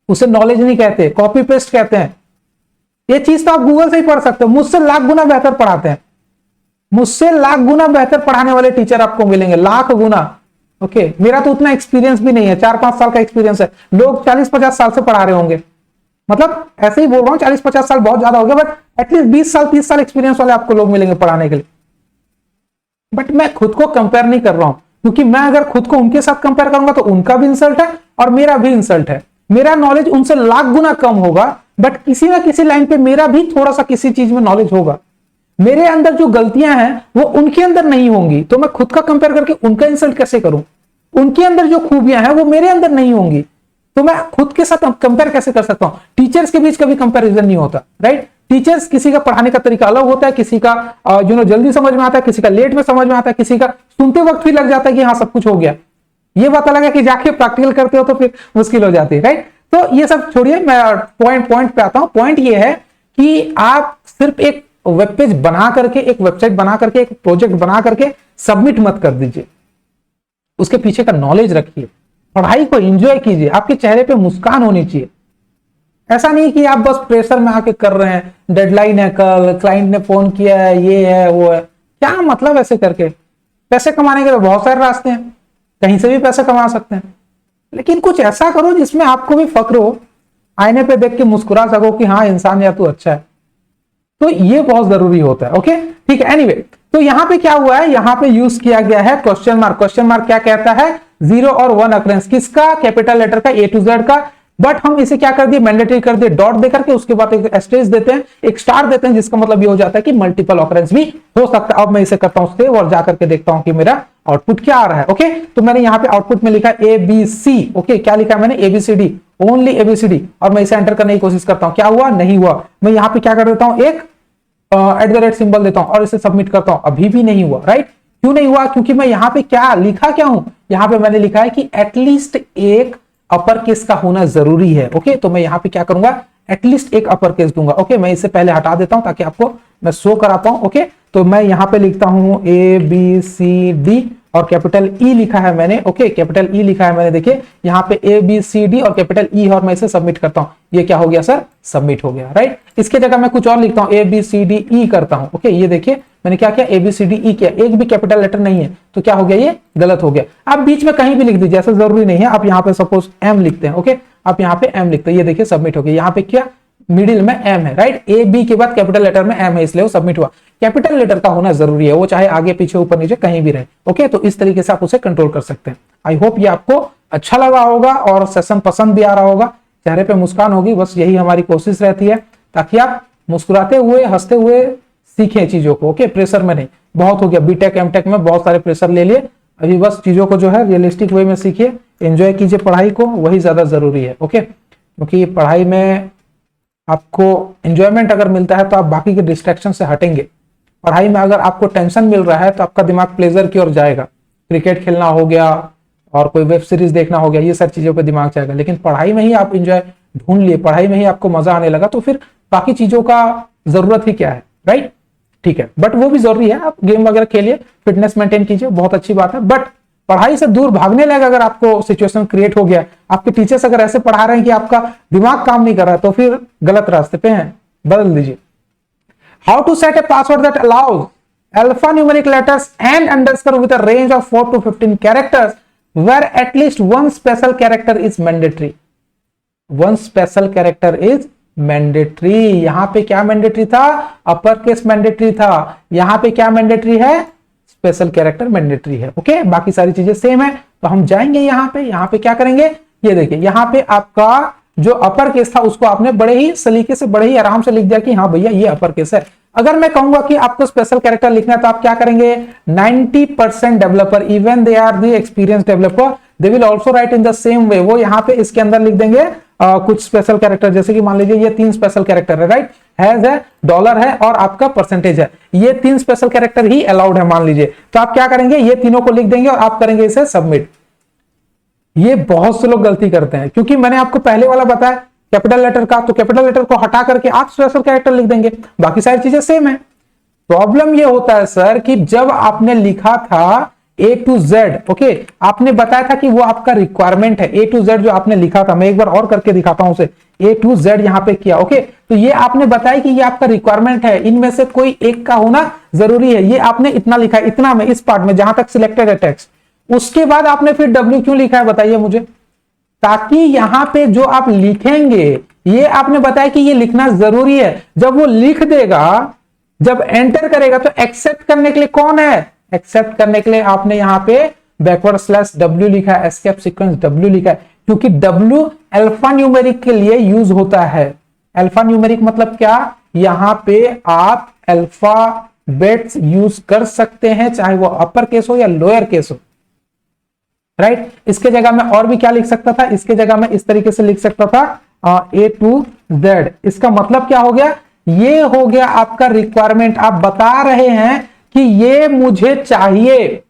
उसे नॉलेज नहीं कहते, कॉपी पेस्ट कहते हैं। ये चीज तो आप गूगल से ही पढ़ सकते हो, मुझसे लाख गुना बेहतर पढ़ाते हैं, मुझसे लाख गुना बेहतर पढ़ाने वाले टीचर आपको मिलेंगे, लाख गुना। ओके, मेरा तो उतना एक्सपीरियंस भी नहीं है, 4-5 साल का एक्सपीरियंस है, लोग 40-50 साल से पढ़ा रहे होंगे, मतलब ऐसे ही बोल रहा हूं, 40-50 साल बहुत ज्यादा हो गया, बट एटलीस्ट 20 साल 30 साल एक्सपीरियंस वाले आपको लोग मिलेंगे पढ़ाने के लिए। बट मैं खुद को कंपेयर नहीं कर रहा हूं, क्योंकि मैं अगर खुद को उनके साथ कंपेयर करूंगा तो उनका भी इंसल्ट है और मेरा भी इंसल्ट है। मेरा नॉलेज उनसे लाख गुना कम होगा, बट किसी ना किसी लाइन पे मेरा भी थोड़ा सा किसी चीज में नॉलेज होगा। मेरे अंदर जो गलतियां हैं वो उनके अंदर नहीं होंगी, तो मैं खुद का कंपेयर करके उनका इंसल्ट कैसे करूं? उनके अंदर जो खूबियां हैं वो मेरे अंदर नहीं होंगी, तो मैं खुद के साथ कंपेयर कैसे कर सकता हूं? टीचर्स के बीच कभी कंपैरिजन नहीं होता, राइट? टीचर्स किसी का पढ़ाने का तरीका अलग होता है, किसी का जल्दी समझ में आता है, किसी का लेट में समझ में आता है, किसी का सुनते वक्त भी लग जाता है कि हाँ सब कुछ हो गया। ये बात अलग है कि जाके प्रैक्टिकल करते हो तो फिर मुश्किल हो जाती है, राइट? तो ये सब छोड़िए, मैं पॉइंट पे आता हूं। पॉइंट ये है कि आप सिर्फ एक वेब पेज बना करके, एक वेबसाइट बना करके, एक प्रोजेक्ट बना करके सबमिट मत कर दीजिए, उसके पीछे का नॉलेज रखिए, पढ़ाई को एंजॉय कीजिए, आपके चेहरे पे मुस्कान होनी चाहिए। ऐसा नहीं कि आप बस प्रेशर में आके कर रहे हैं, डेडलाइन है, कल क्लाइंट ने फोन किया है, ये है वो है, क्या मतलब ऐसे करके? पैसे कमाने के तो बहुत सारे रास्ते हैं, कहीं से भी पैसे कमा सकते हैं, लेकिन कुछ ऐसा करो जिसमें आपको भी फक्र हो, आईने पे देख के मुस्कुरा सको कि हाँ इंसान या तू अच्छा है, तो ये बहुत जरूरी होता है। ओके, ठीक है। एनीवे, तो यहां पे क्या हुआ है, यहां पे यूज किया गया है क्वेश्चन मार्क। क्वेश्चन मार्क क्या कहता है? 0 और 1 अकरेंस, किसका? कैपिटल लेटर का, A to Z का। बट हम इसे क्या कर दिए, मैंडेटरी कर दिए, डॉट देकर के, उसके बाद एक एस्टेरिस्क देते हैं, एक स्टार देते हैं, जिसका मतलब ये हो जाता है कि मल्टीपल ऑकरेंस भी हो सकता है। अब मैं इसे करता हूं सेव और जाकर के देखता हूं कि मेरा आउटपुट क्या आ रहा है। ओके, तो मैंने यहाँ पे आउटपुट में लिखा ABC। ओके, क्या लिखा है मैंने? ABCD, ओनली ABCD, और मैं इसे एंटर करने की कोशिश करता हूं, क्या हुआ? नहीं हुआ। मैं यहाँ पे क्या कर देता हूं, एक @ सिंबल देता हूं और इसे सबमिट करता हूं, अभी भी नहीं हुआ, राइट? क्यों नहीं हुआ? क्योंकि मैं यहाँ पे क्या लिखा, क्या हूं, यहाँ पे मैंने लिखा है कि एटलीस्ट एक अपर केस का होना जरूरी है। ओके, तो मैं यहाँ पे क्या करूंगा, एटलीस्ट एक अपर केस दूंगा। ओके, मैं इसे पहले हटा देता हूं ताकि आपको मैं शो करा पाऊं। ओके, तो मैं यहाँ पे लिखता हूं ABCD और कैपिटल E लिखा है मैंने। ओके, कैपिटल E लिखा है मैंने, देखिए यहाँ पे ABCD और कैपिटल E, और मैं इसे सबमिट करता हूं। ये क्या हो गया सर? सबमिट हो गया, राइट? इसके जगह मैं कुछ और लिखता हूं, ABCDE करता हूं। ओके, ये देखिए मैंने क्या किया, ABCDE किया, एक भी कैपिटल लेटर नहीं है, तो क्या हो गया, ये गलत हो गया। आप बीच में कहीं भी लिख दीजिए, ऐसा जरूरी नहीं है। आप यहाँ पे सपोज M लिखते हैं, ओके, आप यहाँ पे M लिखते हैं, ये देखिए सबमिट हो गया। यहाँ पे क्या, मिडिल में M है, राइट? A B के बाद कैपिटल लेटर में M है, इसलिए वो सबमिट हुआ। कैपिटल लेटर का होना जरूरी है, वो चाहे आगे पीछे ऊपर नीचे कहीं भी रहे। ओके, तो इस तरीके से आप उसे कंट्रोल कर सकते हैं। आई होप ये आपको अच्छा लगा होगा और सेशन पसंद भी आ रहा होगा, चेहरे पे मुस्कान होगी, बस यही हमारी कोशिश रहती है, ताकि आप मुस्कुराते हुए, हंसते हुए सीखें चीजों को। ओके, प्रेशर में नहीं, बहुत हो गया, बीटेक एमटेक में बहुत सारे प्रेशर ले लिए, अभी बस चीजों को जो है रियलिस्टिक वे में सीखिए, एंजॉय कीजिए पढ़ाई को, वही ज्यादा जरूरी है। ओके, क्योंकि पढ़ाई में आपको एंजॉयमेंट अगर मिलता है तो आप बाकी के डिस्ट्रैक्शन से हटेंगे। पढ़ाई में अगर आपको टेंशन मिल रहा है तो आपका दिमाग प्लेजर की ओर जाएगा, क्रिकेट खेलना हो गया और कोई वेब सीरीज देखना हो गया, ये सारी चीजों पे दिमाग जाएगा। लेकिन पढ़ाई में ही आप एंजॉय ढूंढ लिए, पढ़ाई में ही आपको मजा आने लगा, तो फिर बाकी चीजों का जरूरत ही क्या है, राइट? ठीक है, बट वो भी जरूरी है, आप गेम वगैरह खेलिए, फिटनेस मेंटेन कीजिए, बहुत अच्छी बात है। बट पढ़ाई से दूर भागने लगा अगर आपको सिचुएशन क्रिएट हो गया, आपके टीचर्स अगर ऐसे पढ़ा रहे हैं कि आपका दिमाग काम नहीं कर रहा है, तो फिर गलत रास्ते पे हैं, बदल दीजिए। How to set a password that allows alphanumeric letters and underscore with a range of 4 to 15 characters where at least one special character is mandatory. One special character is mandatory. यहां पे क्या मैंडेटरी था? Upper case mandatory था। यहां पे क्या mandatory है? Special character mandatory है। ओके, बाकी सारी चीजें सेम है। तो हम जाएंगे यहां पे क्या करेंगे, ये देखिए, यहां पे आपका जो अपर केस था उसको आपने बड़े ही सलीके से, बड़े ही आराम से लिख दिया कि हाँ भैया ये अपर केस है। अगर मैं कहूंगा कि आपको स्पेशल कैरेक्टर लिखना है तो आप क्या करेंगे, 90% developer, even they are the experience developer, they will also write in the same way. वो यहाँ पे इसके अंदर लिख देंगे कुछ स्पेशल कैरेक्टर, जैसे कि मान लीजिए ये 3 स्पेशल कैरेक्टर है, राइट, हैज है, डॉलर है और आपका परसेंटेज है, ये 3 स्पेशल कैरेक्टर ही अलाउड है मान लीजिए। तो आप क्या करेंगे, ये तीनों को लिख देंगे और आप करेंगे इसे सबमिट। ये बहुत से लोग गलती करते हैं, क्योंकि मैंने आपको पहले वाला बताया कैपिटल लेटर का, तो कैपिटल लेटर को हटा करके आप स्पेशल कैरेक्टर लिख देंगे, बाकी सारी चीजें सेम है। प्रॉब्लम ये होता है सर कि जब आपने लिखा था A to Z, ओके, आपने बताया था कि वो आपका रिक्वायरमेंट है, A to Z जो आपने लिखा था, मैं एक बार और करके दिखाता हूं उसे, A to Z यहां पे किया, ओके, तो ये आपने बताया कि ये आपका रिक्वायरमेंट है, इनमें से कोई एक का होना जरूरी है, ये आपने इतना लिखा है, इतना में, इस पार्ट में जहां तक सिलेक्टेड है टेक्स्ट। उसके बाद आपने फिर W क्यों लिखा है बताइए मुझे, ताकि यहां पे जो आप लिखेंगे, ये आपने बताया कि ये लिखना जरूरी है, जब वो लिख देगा, जब एंटर करेगा तो एक्सेप्ट करने के लिए कौन है, एक्सेप्ट करने के लिए आपने यहां पे बैकवर्ड स्लैश W लिखा है, एस्केप सीक्वेंस W लिखा है, क्योंकि W अल्फा न्यूमेरिक के लिए यूज होता है। अल्फा न्यूमेरिक मतलब क्या, यहां पे आप अल्फाबेट्स यूज कर सकते हैं, चाहे वो अपर केस हो या लोअर केस हो, राइट। इसके जगह में और भी क्या लिख सकता था, इसके जगह में इस तरीके से लिख सकता था A to Z। इसका मतलब क्या हो गया, ये हो गया आपका रिक्वायरमेंट, आप बता रहे हैं कि ये मुझे चाहिए,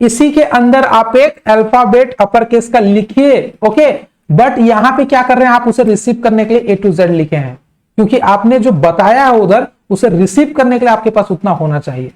इसी के अंदर आप एक अल्फाबेट अपर केस का लिखिए, ओके, बट यहां पे क्या कर रहे हैं, आप उसे रिसीव करने के लिए A to Z लिखे हैं, क्योंकि आपने जो बताया है उधर, उसे रिसीव करने के लिए आपके पास उतना होना चाहिए।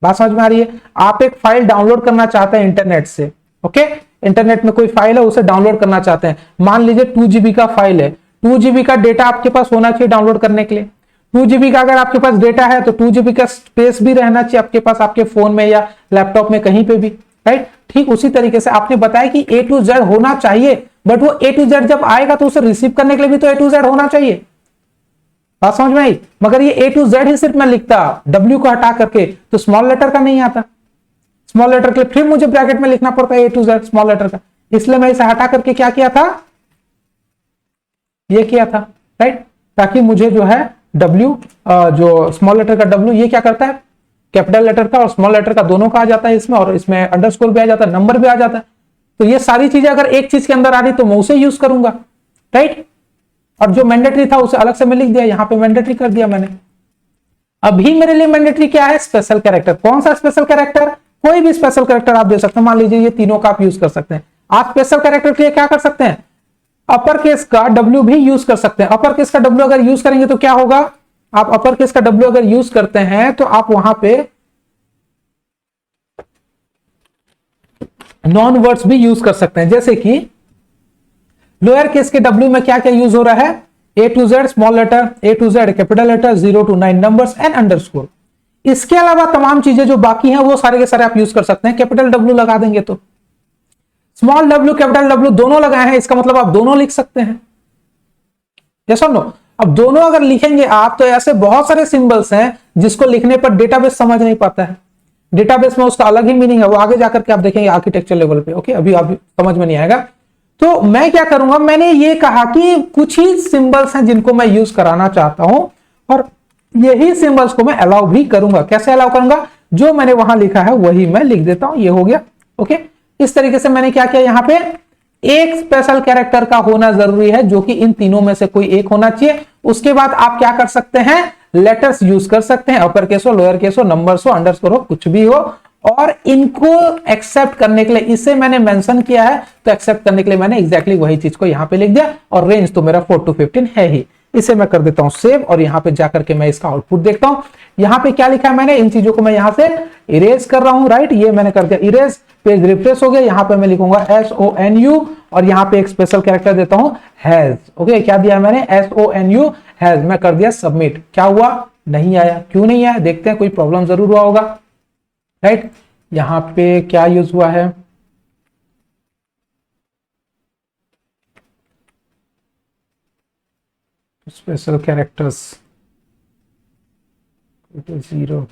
बात समझ में आ रही है। आप एक फाइल डाउनलोड करना चाहते हैं इंटरनेट से, ओके, इंटरनेट में कोई फाइल है उसे डाउनलोड करना चाहते हैं, मान लीजिए 2 GB का फाइल है, 2 GB का डेटा आपके पास होना चाहिए डाउनलोड करने के लिए। 2 GB का अगर आपके पास डेटा है तो 2 GB का स्पेस भी रहना चाहिए आपके पास, आपके फोन में या लैपटॉप में कहीं पे भी, राइट। ठीक उसी तरीके से आपने बताया कि A to Z होना चाहिए, बट वो A to Z जब आएगा तो उसे रिसीव करने के लिए भी तो A to Z होना चाहिए। बात समझ में आई। मगर ये A to Z ही सिर्फ मैं लिखता, W को हटा करके, तो स्मॉल लेटर का नहीं आता, स्मॉल लेटर के लिए फिर मुझे ब्रैकेट में लिखना पड़ता है A to Z small letter का, इसलिए मैं इसे हटा करके क्या किया था, ये किया था, राइट, ताकि मुझे जो है W, जो स्मॉल लेटर का W, ये क्या करता है, कैपिटल लेटर का और स्मॉल लेटर का दोनों का आ जाता है इसमें, और इसमें अंडरस्कोर भी आ जाता है, नंबर भी आ जाता है। तो ये सारी चीजें अगर एक चीज के अंदर आ रही तो मैं उसे यूज करूंगा, राइट। और जो मैंडेटरी था उसे अलग से मैं लिख दिया, यहां पे मैंडेटरी कर दिया मैंने। अभी मेरे लिए मैंडेटरी क्या है, स्पेशल कैरेक्टर। कौन सा स्पेशल कैरेक्टर, कोई भी स्पेशल कैरेक्टर आप दे सकते हैं, मान लीजिए ये तीनों का आप यूज कर सकते हैं। आप स्पेशल कैरेक्टर के लिए क्या कर सकते हैं, अपर केस का W भी यूज कर सकते हैं। अपर केस का W अगर यूज करेंगे तो क्या होगा, आप अपर केस का W अगर यूज करते हैं तो आप वहां पे नॉन वर्ड्स भी यूज कर सकते हैं, जैसे कि लोअर केस के W में क्या क्या यूज हो रहा है, A to Z small letter, A to Z capital letter, 0 to 9 numbers and underscore. इसके अलावा तमाम चीजें जो बाकी हैं वो सारे के सारे आप यूज कर सकते हैं। कैपिटल W लगा देंगे तो, स्मॉल W कैपिटल W दोनों लगाए हैं, इसका मतलब आप दोनों लिख सकते हैं, यस और नो। अब दोनों अगर लिखेंगे आप तो ऐसे बहुत सारे सिंबल्स हैं जिसको लिखने पर डेटाबेस समझ नहीं पाता है, डेटाबेस में उसका अलग ही मीनिंग है, वो आगे जाकर के आप देखेंगे आर्किटेक्चर लेवल पे, ओके, अभी आप समझ में नहीं आएगा। तो मैं क्या करूंगा, मैंने ये कहा कि कुछ ही सिंबल्स हैं जिनको मैं यूज कराना चाहता हूं, और यही सिंबल्स को मैं अलाउ भी करूंगा। कैसे अलाउ करूंगा, जो मैंने वहां लिखा है वही मैं लिख देता हूं, ये हो गया, ओके। इस तरीके से मैंने क्या किया, यहां पे एक स्पेशल कैरेक्टर का होना जरूरी है, जो कि इन तीनों में से कोई एक होना चाहिए। उसके बाद आप क्या कर सकते हैं, लेटर्स यूज कर सकते हैं, अपर केस हो, लोअर केस हो, नंबर्स हो, अंडरस्कोर हो, कुछ भी हो, और इनको एक्सेप्ट करने के लिए इसे मैंने मेंशन किया है, तो एक्सेप्ट करने के लिए मैंने एग्जैक्टली वही चीज को यहां पे लिख दिया, और रेंज तो मेरा 4 to 15 है ही। इसे मैं कर देता हूं सेव, और यहां पे जाकर के मैं इसका आउटपुट देखता हूं। यहां पे क्या लिखा है मैंने, इन चीजों को मैं यहां से इरेज कर रहा हूं, राइट, ये मैंने कर दिया इरेज, पेज रिफ्रेश हो गया। यहां पे मैं लिखूंगा SONU, और यहां पे एक स्पेशल कैरेक्टर देता हूं हैज, ओके, क्या दिया मैंने, SONU हैज, मैं कर दिया सबमिट। क्या हुआ, नहीं आया, क्यों नहीं आया, देखते हैं, कोई प्रॉब्लम जरूर हुआ होगा, राइट। यहां पे क्या यूज हुआ है, स्पेशल कैरेक्टर्स 0,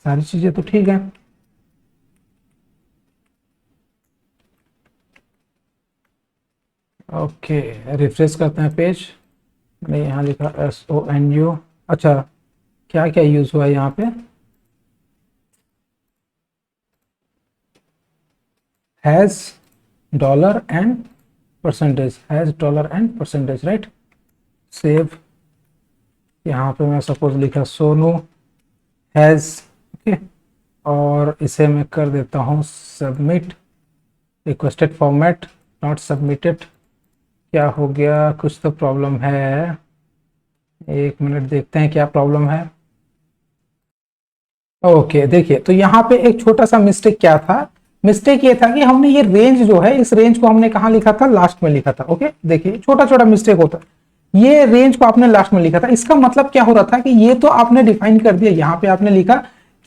सारी चीजें तो ठीक है। ओके, रिफ्रेश करते हैं पेज। मैंने यहाँ लिखा SONU। अच्छा, क्या क्या यूज हुआ है यहाँ पे? Has dollar and percentage, has dollar and percentage, right. Save, यहाँ पे मैं सपोज लिखा सोनू हैज, ओके, और इसे मैं कर देता हूँ submit. Requested format not submitted, क्या हो गया? कुछ तो प्रॉब्लम है, एक मिनट देखते हैं क्या प्रॉब्लम है। ओके, देखिए तो यहाँ पे एक छोटा सा मिस्टेक क्या था? मिस्टेक ये था कि हमने ये रेंज जो है, इस रेंज को हमने कहाँ लिखा था? लास्ट में लिखा था। ओके, देखिए छोटा छोटा मिस्टेक होता है, ये रेंज को आपने लास्ट में लिखा था। इसका मतलब क्या हो रहा था कि ये तो आपने डिफाइन कर दिया, यहाँ पे आपने लिखा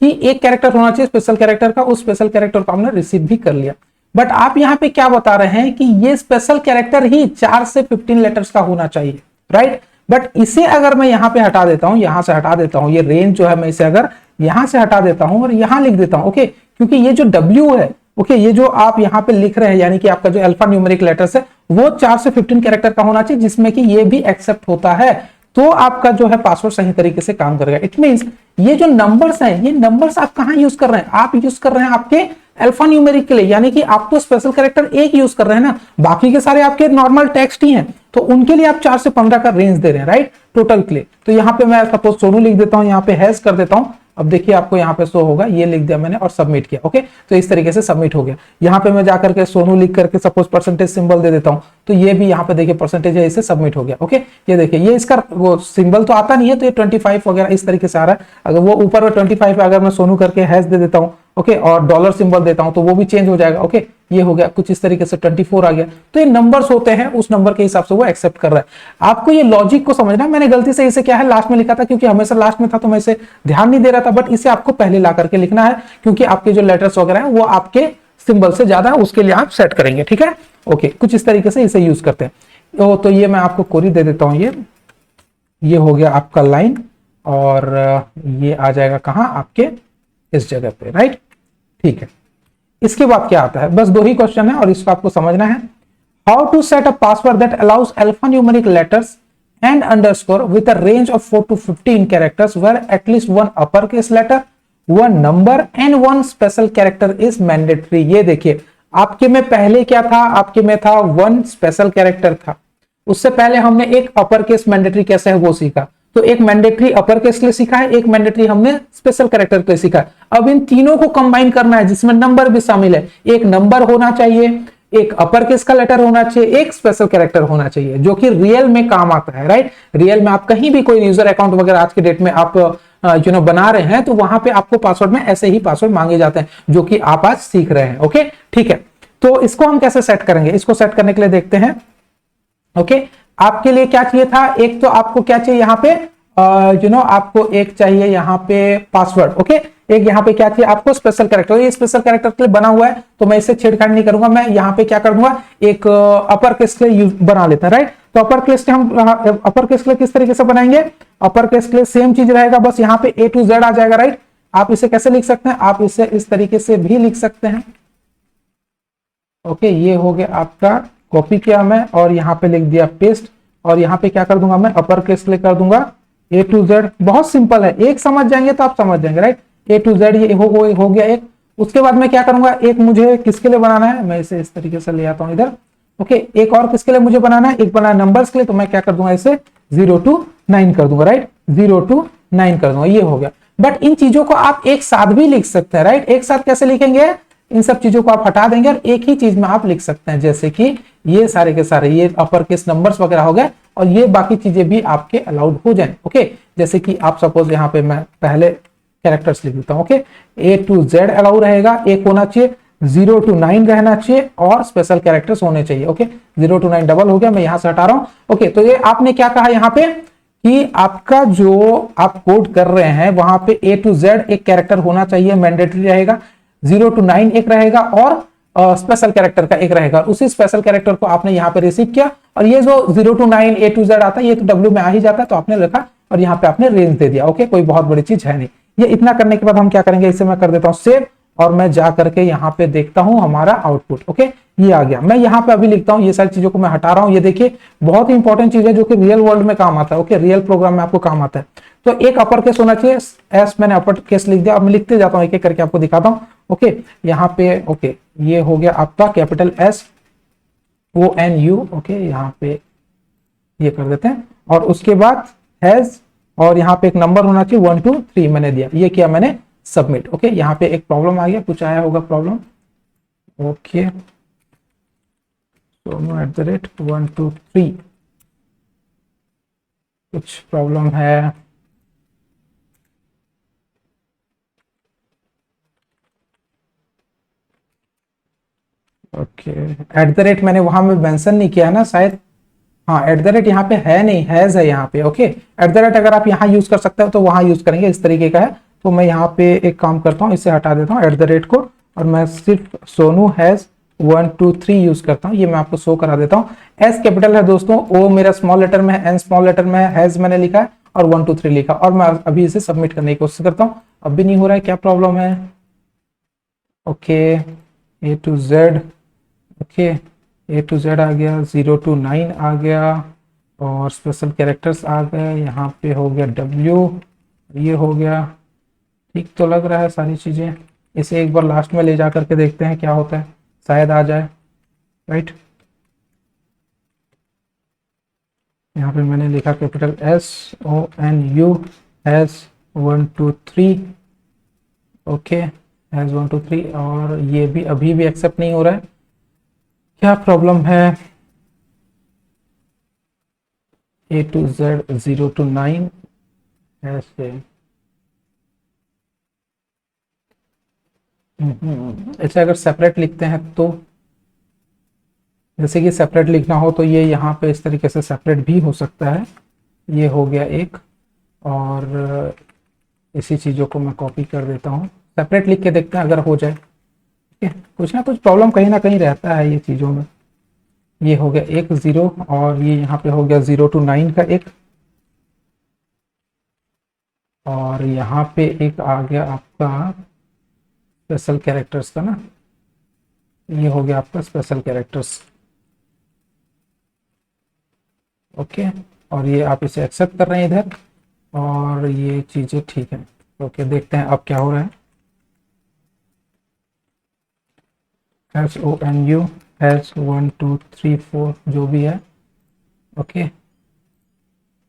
कि एक कैरेक्टर होना चाहिए स्पेशल कैरेक्टर का, उस स्पेशल कैरेक्टर को आपने रिसीव भी कर लिया। बट आप यहाँ पे क्या बता रहे हैं कि ये स्पेशल कैरेक्टर ही 4 से 15 लेटर्स का होना चाहिए, राइट। बट इसे अगर मैं यहाँ पे हटा देता हूँ, यहां से हटा देता हूँ, ये रेंज जो है मैं इसे अगर यहां से हटा देता हूं और यहां लिख देता हूं, ओके, क्योंकि ये जो W है, ओके, ये जो आप यहाँ पे लिख रहे हैं, यानी कि आपका जो अल्फा न्यूमेरिक लेटर्स है वो 4 से 15 कैरेक्टर का होना चाहिए, जिसमें कि ये भी एक्सेप्ट होता है, तो आपका जो है पासवर्ड सही तरीके से काम करेगा। इट मींस ये जो नंबर्स हैं, ये नंबर्स आप कहां यूज कर रहे हैं? आप यूज कर रहे हैं आपके अल्फा न्यूमेरिक के लिए, यानी कि आप तो स्पेशल कैरेक्टर एक यूज कर रहे हैं ना, बाकी के सारे आपके नॉर्मल टेक्स्ट ही हैं, तो उनके लिए आप 4 से 15 का रेंज दे रहे हैं, राइट, टोटल के लिए। तो यहाँ पे मैं सपोज सोनू लिख देता हूँ, यहाँ पे हैज कर देता हूँ। अब देखिए आपको यहाँ पे शो होगा, ये लिख दिया मैंने और सबमिट किया, ओके, तो इस तरीके से सबमिट हो गया। यहाँ पे मैं जाकर के सोनू लिख करके सपोज परसेंटेज सिंबल दे देता हूँ, तो ये भी यहाँ पे देखिए परसेंटेज है, इसे सबमिट हो गया, ओके। ये देखिए, ये इसका वो सिंबल तो आता नहीं है, तो ये 25 वगैरह इस तरीके से आ रहा है। अगर वो ऊपर में 25 है, अगर मैं सोनू करके हैश दे देता हूँ, ओके, और डॉलर सिंबल देता हूं, तो वो भी चेंज हो जाएगा, ओके। ये हो गया कुछ इस तरीके से 24 आ गया। तो ये नंबर्स होते हैं, उस नंबर के हिसाब से वो एक्सेप्ट कर रहा है। आपको ये लॉजिक को समझना है। मैंने गलती से इसे क्या है लास्ट में लिखा था, क्योंकि हमेशा लास्ट में था तो मैं इसे ध्यान नहीं दे रहा था, बट इसे आपको पहले ला करके लिखना है, क्योंकि आपके जो लेटर्स वगैरह है वो आपके सिंबल से ज्यादा है, उसके लिए आप सेट करेंगे, ठीक है। ओके, कुछ इस तरीके से इसे यूज करते हैं। तो ये मैं आपको कोरी दे देता हूं, ये हो गया आपका लाइन, और ये आ जाएगा कहां? आपके इस जगह पे, राइट, ठीक है। इसके बाद क्या आता है? बस 2 ही क्वेश्चन है और इसको आपको समझना है। How to set a password that allows alphanumeric letters and underscore with a range of 4 to 15 characters where at least 1 upper case letter, 1 number and 1 special character is mandatory. ये देखिए, आपके में पहले क्या था? आपके में था 1 स्पेशल कैरेक्टर था, उससे पहले हमने एक अपर केस मैंडेटरी कैसे है वो सीखा, तो एक मैंडेटरी अपर केस के लिए सीखा है, एक मैंडेटरी हमने स्पेशल कैरेक्टर के लिए सीखा है। अब इन तीनों को कंबाइन करना है, जिसमें नंबर भी शामिल है। एक नंबर होना चाहिए, एक अपर केस का लेटर होना चाहिए, एक स्पेशल कैरेक्टर होना चाहिए, जो कि रियल में काम आता है, राइट। रियल में आप कहीं भी कोई यूजर अकाउंट वगैरह आज के डेट में आप बना रहे हैं, तो वहां पे आपको पासवर्ड में ऐसे ही पासवर्ड मांगे जाते हैं, जो कि आप आज सीख रहे हैं, ओके, ठीक है। तो इसको हम कैसे सेट करेंगे? इसको सेट करने के लिए देखते हैं, ओके। आपके लिए क्या चाहिए था? एक तो आपको क्या चाहिए यहाँ पे, आपको एक चाहिए यहाँ पे पासवर्ड, ओके। एक यहाँ पे क्या चाहिए आपको? Special character. ये स्पेशल कैरेक्टर के लिए बना हुआ है, तो मैं इससे छेड़खानी नहीं करूंगा। मैं यहाँ पे क्या करूंगा? एक अपर केस के लिए बना लेते हैं, राइट। तो अपर केस के हम अपर केस के लिए किस तरीके से बनाएंगे? अपर केस के लिए सेम चीज रहेगा, बस यहाँ पे A to Z आ जाएगा, राइट। आप इसे कैसे लिख सकते हैं? आप इसे इस तरीके से भी लिख सकते हैं, ओके। ये हो गया आपका, कॉपी किया मैं और यहाँ पे लिख दिया पेस्ट, और यहाँ पे क्या कर दूंगा मैं? अपर केस ले कर दूंगा A to Z। बहुत सिंपल है, एक समझ जाएंगे तो आप समझ जाएंगे, राइट। A to Z ये हो गया एक। उसके बाद मैं क्या करूंगा? एक मुझे किसके लिए बनाना है, मैं इसे इस तरीके से ले आता हूं इधर, ओके। एक और किसके लिए मुझे बनाना है? एक बनाना नंबर्स के लिए, तो मैं क्या कर दूंगा? इसे 0 to 9 कर दूंगा, राइट, 0 to 9 कर दूंगा। ये हो गया। बट इन चीजों को आप एक साथ भी लिख सकते हैं, राइट। एक साथ कैसे लिखेंगे? इन सब चीजों को आप हटा देंगे और एक ही चीज में आप लिख सकते हैं, जैसे कि ये सारे के सारे ये अपर केस नंबर्स वगैरह हो गए, और ये बाकी चीजें भी आपके अलाउड हो जाए, ओके। जैसे कि आप सपोज यहाँ पे मैं पहले कैरेक्टर्स लिख देता हूँ, okay. A to Z allow रहेगा, एक होना चाहिए, 0 to 9 रहना चाहिए, और स्पेशल कैरेक्टर्स होने चाहिए, ओके। 0 to 9 डबल हो गया, मैं यहां से हटा रहा हूं, ओके। तो ये आपने क्या कहा यहाँ पे कि आपका जो आप कोड कर रहे हैं वहां पे A to Z एक कैरेक्टर होना चाहिए, मैंडेटरी रहेगा, 0 to 9 एक रहेगा, और स्पेशल कैरेक्टर का एक रहेगा। उसी स्पेशल कैरेक्टर को आपने यहाँ पे रिसीव किया, और ये जो 0 to 9 A to Z आता है, ये तो W में आ ही जाता है, तो आपने लिखा और यहाँ पे आपने रेंज दे दिया, ओके। कोई बहुत बड़ी चीज है नहीं। ये इतना करने के बाद हम क्या करेंगे? इसे मैं कर देता हूँ सेव, और मैं जा करके यहाँ पे देखता हूँ हमारा आउटपुट। ओके, ये आ गया। मैं यहाँ पे अभी लिखता हूँ, ये सारी चीजों को मैं हटा रहा हूँ। ये देखिए बहुत ही इंपॉर्टेंट चीज है जो कि रियल वर्ल्ड में काम आता है। ओके, रियल प्रोग्राम में आपको काम आता है। तो एक अपर केस होना चाहिए, एस मैंने अपर केस लिख दिया। अब मैं लिखते जाता हूँ, एक एक करके आपको दिखाता हूँ। ओके, यहाँ पे ओके ये हो गया आपका कैपिटल SONU। ओके, यहाँ पे ये कर देते हैं और उसके बाद हैज, और यहाँ पे एक नंबर होना चाहिए 1 2 3 मैंने दिया। ये किया मैंने सबमिट। ओके, यहाँ पे एक प्रॉब्लम आ गया, कुछ आया होगा प्रॉब्लम। ओके, सोनू @1 2 3 कुछ प्रॉब्लम है। ओके, मैंने वहां में मेंशन नहीं किया है ना शायद। हाँ, यहाँ पे है नहीं, हैज है यहाँ पे। ओके, अगर आप यहाँ यूज कर सकते हो तो वहां यूज करेंगे, इस तरीके का है। तो मैं यहाँ पे एक काम करता हूँ, इसे हटा देता हूँ को, और मैं सिर्फ सोनू हैज 1 2 3 यूज करता हूँ। ये मैं आपको शो करा देता हूँ। एस कैपिटल है दोस्तों, ओ मेरा स्मॉल लेटर में है, एन स्मॉल लेटर में है, हैज मैंने लिखा है और 1 2 3 लिखा, और मैं अभी इसे सबमिट करने की कोशिश करता हूँ। अब भी नहीं हो रहा है, क्या प्रॉब्लम है? Okay, A to Z। Okay, A to Z आ गया, 0 to 9 आ गया, और स्पेशल कैरेक्टर्स आ गए। यहाँ पे हो गया W, ये हो गया। ठीक तो लग रहा है सारी चीजें। इसे एक बार लास्ट में ले जा करके देखते हैं क्या होता है, शायद आ जाए। राइट, यहाँ पे मैंने लिखा capital SONU has 1 2 3। Okay, has 1 2 3, और ये भी अभी भी एक्सेप्ट नहीं हो रहा है, क्या प्रॉब्लम है? A to Z 0 to 9 ऐसे। ऐसे अगर सेपरेट लिखते हैं तो, जैसे कि सेपरेट लिखना हो तो ये यहाँ पे इस तरीके से सेपरेट भी हो सकता है। ये हो गया एक, और इसी चीज़ों को मैं कॉपी कर देता हूँ, सेपरेट लिख के देखते हैं अगर हो जाए। ठीक है, कुछ ना कुछ प्रॉब्लम कहीं ना कहीं रहता है ये चीज़ों में। ये हो गया एक 0, और ये यहाँ पे हो गया 0 to 9 का एक, और यहाँ पे एक आ गया आपका स्पेशल कैरेक्टर्स का ना, ये हो गया आपका स्पेशल कैरेक्टर्स। ओके, और ये आप इसे एक्सेप्ट कर रहे हैं इधर, और ये चीज़ें ठीक है। ओके, देखते हैं अब क्या हो रहा है। SONU हैज 1 2 3 4 जो भी है। ओके,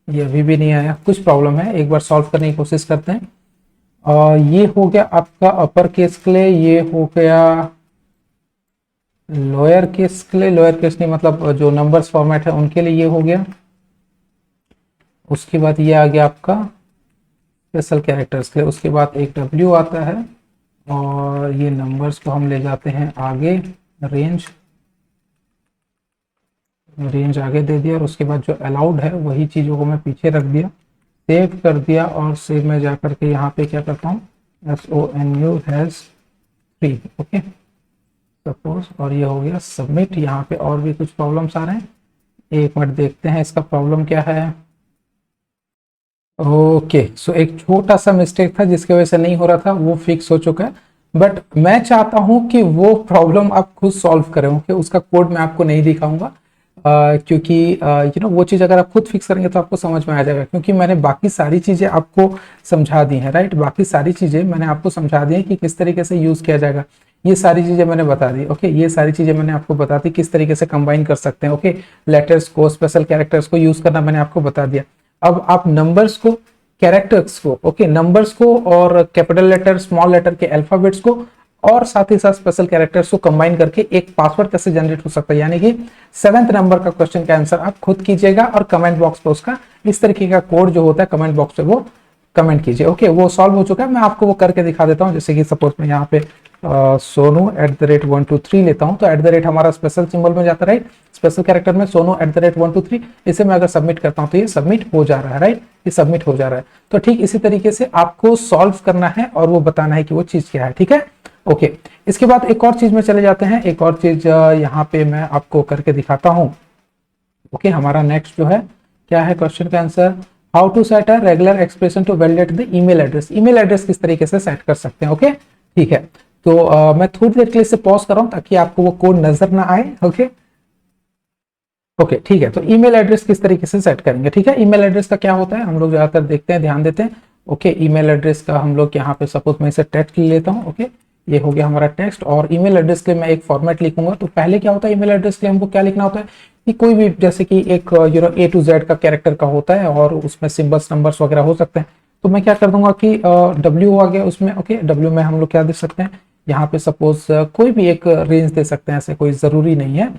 ये अभी भी नहीं आया, कुछ प्रॉब्लम है, एक बार सॉल्व करने की कोशिश करते हैं। और ये हो गया आपका अपर केस के लिए, ये हो गया लोअर केस के लिए, लोअर केस नहीं मतलब जो नंबर्स फॉर्मेट है उनके लिए ये हो गया। उसके बाद ये आ गया आपका स्पेशल कैरेक्टर्स के लिए, उसके बाद एक W आता है, और ये नंबर्स को हम ले जाते हैं आगे, रेंज आगे दे दिया, और उसके बाद जो अलाउड है वही चीज़ों को मैं पीछे रख दिया, सेव कर दिया, और सेव में जा करके यहाँ पे क्या करता हूँ, SONU हैज 3। ओके, सपोज, और ये हो गया सबमिट। यहाँ पे और भी कुछ प्रॉब्लम्स आ रहे हैं, एक मिनट देखते हैं इसका प्रॉब्लम क्या है। ओके, सो एक छोटा सा मिस्टेक था जिसकी वजह से नहीं हो रहा था, वो फिक्स हो चुका है। बट मैं चाहता हूं कि वो प्रॉब्लम आप खुद सॉल्व करें। ओके, उसका कोड मैं आपको नहीं दिखाऊंगा, क्योंकि वो चीज़ अगर आप खुद फिक्स करेंगे तो आपको समझ में आ जाएगा, क्योंकि मैंने बाकी सारी चीज़ें आपको समझा दी हैं। राइट, बाकी सारी चीज़ें मैंने आपको समझा दी हैं कि किस तरीके से यूज़ किया जाएगा, ये सारी चीज़ें मैंने बता दी। ओके, ये सारी चीज़ें मैंने आपको बता दी किस तरीके से कंबाइन कर सकते हैं। ओके, लेटर्स को, स्पेशल कैरेक्टर्स को यूज़ करना मैंने आपको बता दिया। अब आप नंबर्स को, कैरेक्टर्स को, ओके नंबर्स को, और कैपिटल लेटर, स्मॉल लेटर के अल्फाबेट्स को, और साथ ही साथ स्पेशल कैरेक्टर्स को कंबाइन करके एक पासवर्ड कैसे जनरेट हो सकता है, यानी कि 7th नंबर का क्वेश्चन का आंसर आप खुद कीजिएगा, और कमेंट बॉक्स पे उसका इस तरीके का कोड जो होता है कमेंट बॉक्स पे वो कमेंट कीजिए। ओके, वो सॉल्व हो चुका है, मैं आपको वो करके दिखा देता हूँ। जैसे कि सपोज मैं यहाँ पे सोनू @1 2 3 लेता हूँ, तो @ हमारा स्पेशल सिंबल में जाता है। राइट, स्पेशल कैरेक्टर में सोनू @1 2 3, इसे मैं अगर सबमिट करता हूँ तो ये सबमिट हो जा रहा है। राइट, ये सबमिट हो जा रहा है। तो ठीक इसी तरीके से आपको सॉल्व करना है और वो बताना है कि वो चीज क्या है। ठीक है, ओके। इसके बाद एक और चीज में चले जाते हैं, एक और चीज यहाँ पे मैं आपको करके दिखाता हूँ। ओके, हमारा नेक्स्ट जो है क्या है क्वेश्चन का answer, how to set a regular expression to validate the email address. Email address किस तरीके से सेट कर सकते हैं। ओके, ठीक है, तो मैं थोड़ी देर के लिए इसे पॉज कर रहा हूं ताकि आपको वो कोड नजर ना आए। ओके ओके ठीक है। तो ईमेल एड्रेस किस तरीके से सेट करेंगे, ठीक है। ईमेल एड्रेस का क्या होता है हम लोग ज्यादातर देखते हैं, ध्यान देते हैं। ओके ईमेल एड्रेस का हम लोग यहाँ पे सपोज मैं इसे टेक्स्ट ले लेता हूँ। ओके ये हो गया हमारा टेक्स्ट, और ईमेल एड्रेस के लिए मैं एक फॉर्मेट लिखूंगा। तो पहले क्या होता है ईमेल एड्रेस के लिए हमको क्या लिखना होता है कि कोई भी जैसे कि एक A to Z का कैरेक्टर का होता है और उसमें सिंबल्स नंबर्स वगैरह हो सकते हैं। तो मैं क्या कर दूंगा कि W आ गया उसमें। ओके W में हम लोग क्या दे सकते हैं यहाँ पे सपोज कोई भी एक रेंज दे सकते हैं, ऐसे कोई जरूरी नहीं है।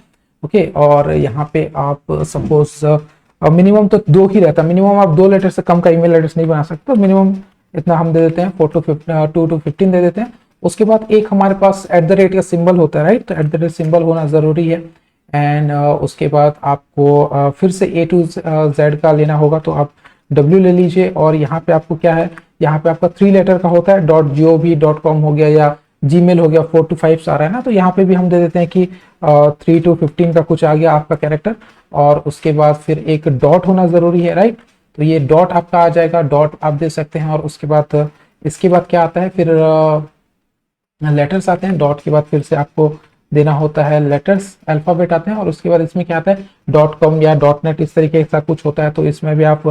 ओके और यहाँ पे आप सपोज मिनिमम तो 2 ही रहता है, मिनिमम आप 2 लेटर से कम का ईमेल एड्रेस नहीं बना सकते। तो मिनिमम इतना हम दे देते हैं 2 to 15 दे देते हैं। उसके बाद एक हमारे पास @ का सिंबल होता है, राइट। तो @ सिंबल होना जरूरी है। एंड उसके बाद आपको फिर से A to Z का लेना होगा, तो आप W ले लीजिए। और यहाँ पे आपको क्या है, यहाँ पे आपका 3 लेटर का होता है .gov.com हो गया या Gmail हो गया, 4 to 5 आ रहा है ना। तो यहाँ पे भी हम दे देते हैं कि 3 to 15 का कुछ आ गया आपका कैरेक्टर, और उसके बाद फिर एक डॉट होना जरूरी है, राइट। तो ये डॉट आपका आ जाएगा, डॉट आप दे सकते हैं। और उसके बाद इसके बाद क्या आता है, फिर लेटर्स आते हैं। डॉट के बाद फिर से आपको देना होता है लेटर्स, अल्फाबेट आते हैं। और उसके बाद इसमें क्या आता है .com या .net इस तरीके का कुछ होता है। तो इसमें भी आप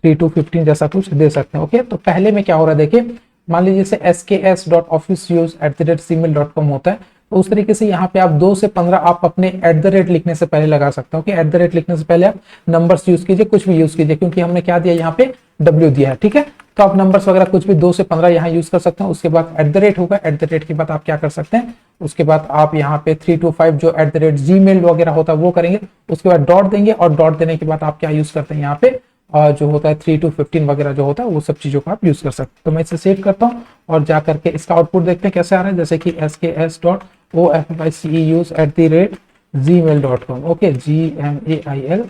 3 to 15 जैसा कुछ दे सकते हैं। ओके तो पहले में क्या हो रहा है देखिए, मान लीजिए जैसे sks.officeuse@gmail.com होता है। तो उस तरीके से यहाँ पे आप 2 से 15 आप अपने @ लिखने से पहले लगा सकते हो। ओके @ लिखने से पहले आप नंबर्स यूज कीजिए, कुछ भी यूज कीजिए, क्योंकि हमने क्या दिया यहाँ पे W दिया है, ठीक है। तो आप नंबर्स वगैरह कुछ भी 2 से 15 यहाँ यूज कर सकते हैं। उसके बाद @ होगा, @ के बाद आप क्या कर सकते हैं, उसके बाद आप यहाँ पे 3 to 5 जो @gmail वगैरह होता है वो करेंगे। उसके बाद डॉट देंगे, और डॉट देने के बाद आप क्या यूज करते हैं यहाँ पे जो होता है 3 to 15 वगैरह जो होता है वो सब चीजों को आप यूज कर सकते हैं। तो मैं इसे सेव करता हूँ और जा करके इसका आउटपुट देखते हैं कैसे आ रहा है। जैसे कि sks.officeuse@gmail.com। Okay gmail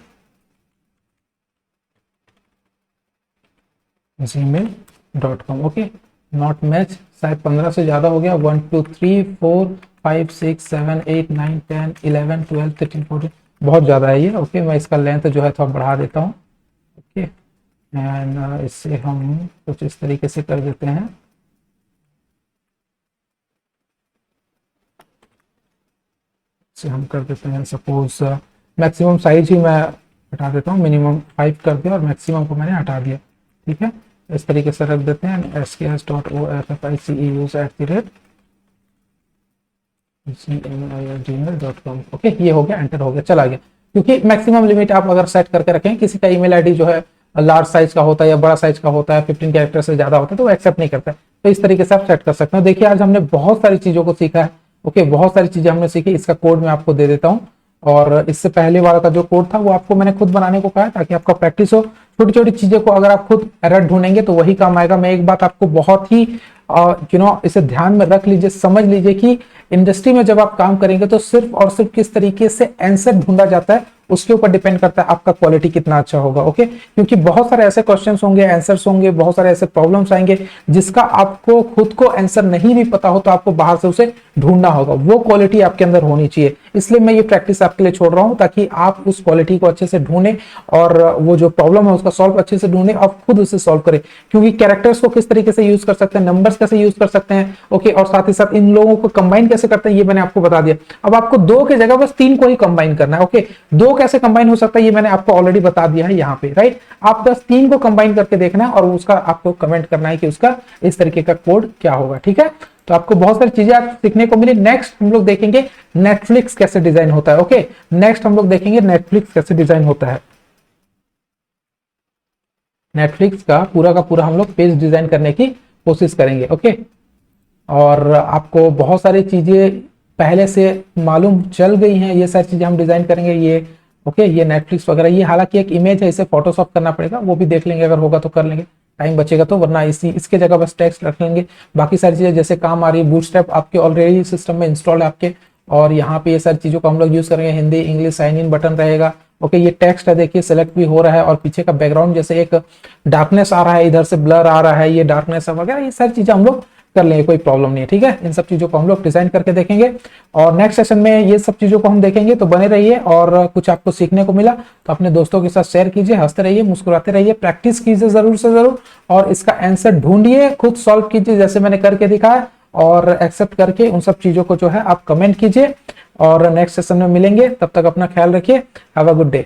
gmail.com। Okay not match, शायद 15 से ज्यादा हो गया। 1 2 3 4 5 6 7 8 9 10 11 12 13 14 बहुत ज्यादा है ये। ओके मैं इसका लेंथ जो है थोड़ा बढ़ा देता हूँ। ओके एंड इससे हम कुछ इस तरीके से कर देते हैं। इसे हम कर देते हैं सपोज मैक्सिमम साइज ही मैं हटा देता हूँ, मिनिमम 5 कर दिया और मैक्सिमम को मैंने हटा दिया, ठीक है। इस तरीके से रख देते हैं sks.officeuse@gmail.com। ओके ये हो गया, एंटर हो गया, चला गया। क्योंकि मैक्सिमम लिमिट आप अगर सेट करके रखें, किसी का ईमेल आईडी जो है लार्ज साइज का होता है या बड़ा साइज का होता है, 15 कैरेक्टर से ज्यादा होता है, तो वो एक्सेप्ट नहीं करता है। तो इस तरीके से आप सेट कर सकते हो। देखिए आज हमने बहुत सारी चीजों को सीखा है। ओके बहुत सारी चीजें हमने सीखी। इसका कोड मैं आपको दे देता हूँ, और इससे पहले वाला का जो कोड था वो आपको मैंने खुद बनाने को कहा है ताकि आपका प्रैक्टिस हो। छोटी छोटी चीजें को अगर आप खुद एरर ढूंढेंगे तो वही काम आएगा। मैं एक बात आपको बहुत ही इसे ध्यान में रख लीजिए, समझ लीजिए कि इंडस्ट्री में जब आप काम करेंगे तो सिर्फ और सिर्फ किस तरीके से आंसर ढूंढा जाता है उसके ऊपर डिपेंड करता है आपका क्वालिटी कितना अच्छा होगा। ओके क्योंकि बहुत सारे ऐसे क्वेश्चंस होंगे, आंसर्स होंगे, बहुत सारे ऐसे प्रॉब्लम्स आएंगे जिसका आपको खुद को आंसर नहीं भी पता हो तो आपको बाहर से उसे ढूंढना होगा। वो क्वालिटी आपके अंदर होनी चाहिए। इसलिए मैं ये प्रैक्टिस आपके लिए छोड़ रहा हूं ताकि आप उस क्वालिटी को अच्छे से ढूंढें और वो जो प्रॉब्लम है उसका सॉल्व अच्छे से ढूंढें और खुद उसे सॉल्व करें। क्योंकि कैरेक्टर्स को किस तरीके से यूज कर सकते हैं, नंबर्स कैसे यूज कर सकते हैं, ओके, और साथ ही साथ इन लोगों को कंबाइन कैसे करते हैं ये मैंने आपको बता दिया। अब आपको 2 की जगह बस 3 को ही कंबाइन करना है। ओके 2 कैसे कंबाइन हो सकता है ये मैंने आपको ऑलरेडी बता दिया है यहाँ पे, राइट। आप बस 3 को कंबाइन करके देखना है और उसका आपको कमेंट करना है कि उसका इस तरीके का कोड क्या होगा, ठीक है। तो आपको बहुत सारी चीजें आज सीखने को मिली। नेक्स्ट हम लोग देखेंगे नेटफ्लिक्स कैसे डिजाइन होता है। ओके नेक्स्ट हम लोग देखेंगे नेटफ्लिक्स कैसे डिजाइन होता है। नेटफ्लिक्स का पूरा हम लोग पेज डिजाइन करने की कोशिश करेंगे। ओके और आपको बहुत सारी चीजें पहले से मालूम चल गई हैं, ये सारी चीजें हम डिजाइन करेंगे। ये ओके ये नेटफ्लिक्स वगैरह, ये हालांकि एक इमेज है, इसे फोटोशॉप करना पड़ेगा, वो भी देख लेंगे, अगर होगा तो कर लेंगे, टाइम बचेगा तो, वरना इसके जगह बस टेक्स्ट रख लेंगे। बाकी सारी चीजें जैसे काम आ रही है, बूटस्ट्रैप आपके ऑलरेडी सिस्टम में इंस्टॉल है आपके, और यहाँ पे ये सारी चीजों को हम लोग यूज करेंगे। Hindi English sign in button रहेगा। ओके ये टेक्स्ट है, देखिए सेलेक्ट भी हो रहा है, और पीछे का बैकग्राउंड जैसे एक डार्कनेस आ रहा है, इधर से ब्लर आ रहा है, ये डार्कनेस वगैरह, ये सारी चीजें हम लोग कर लेंगे, कोई प्रॉब्लम नहीं है, ठीक है। इन सब चीजों को हम लोग डिजाइन करके देखेंगे और नेक्स्ट सेशन में ये सब चीजों को हम देखेंगे। तो बने रहिए, और कुछ आपको सीखने को मिला तो अपने दोस्तों के साथ शेयर कीजिए, हंसते रहिए, मुस्कुराते रहिए, प्रैक्टिस कीजिए जरूर से जरूर, और इसका आंसर ढूंढिए, खुद सॉल्व कीजिए जैसे मैंने करके दिखाया, और एक्सेप्ट करके उन सब चीजों को जो है आप कमेंट कीजिए और नेक्स्ट सेशन में मिलेंगे। तब तक अपना ख्याल रखिए। Have a good day.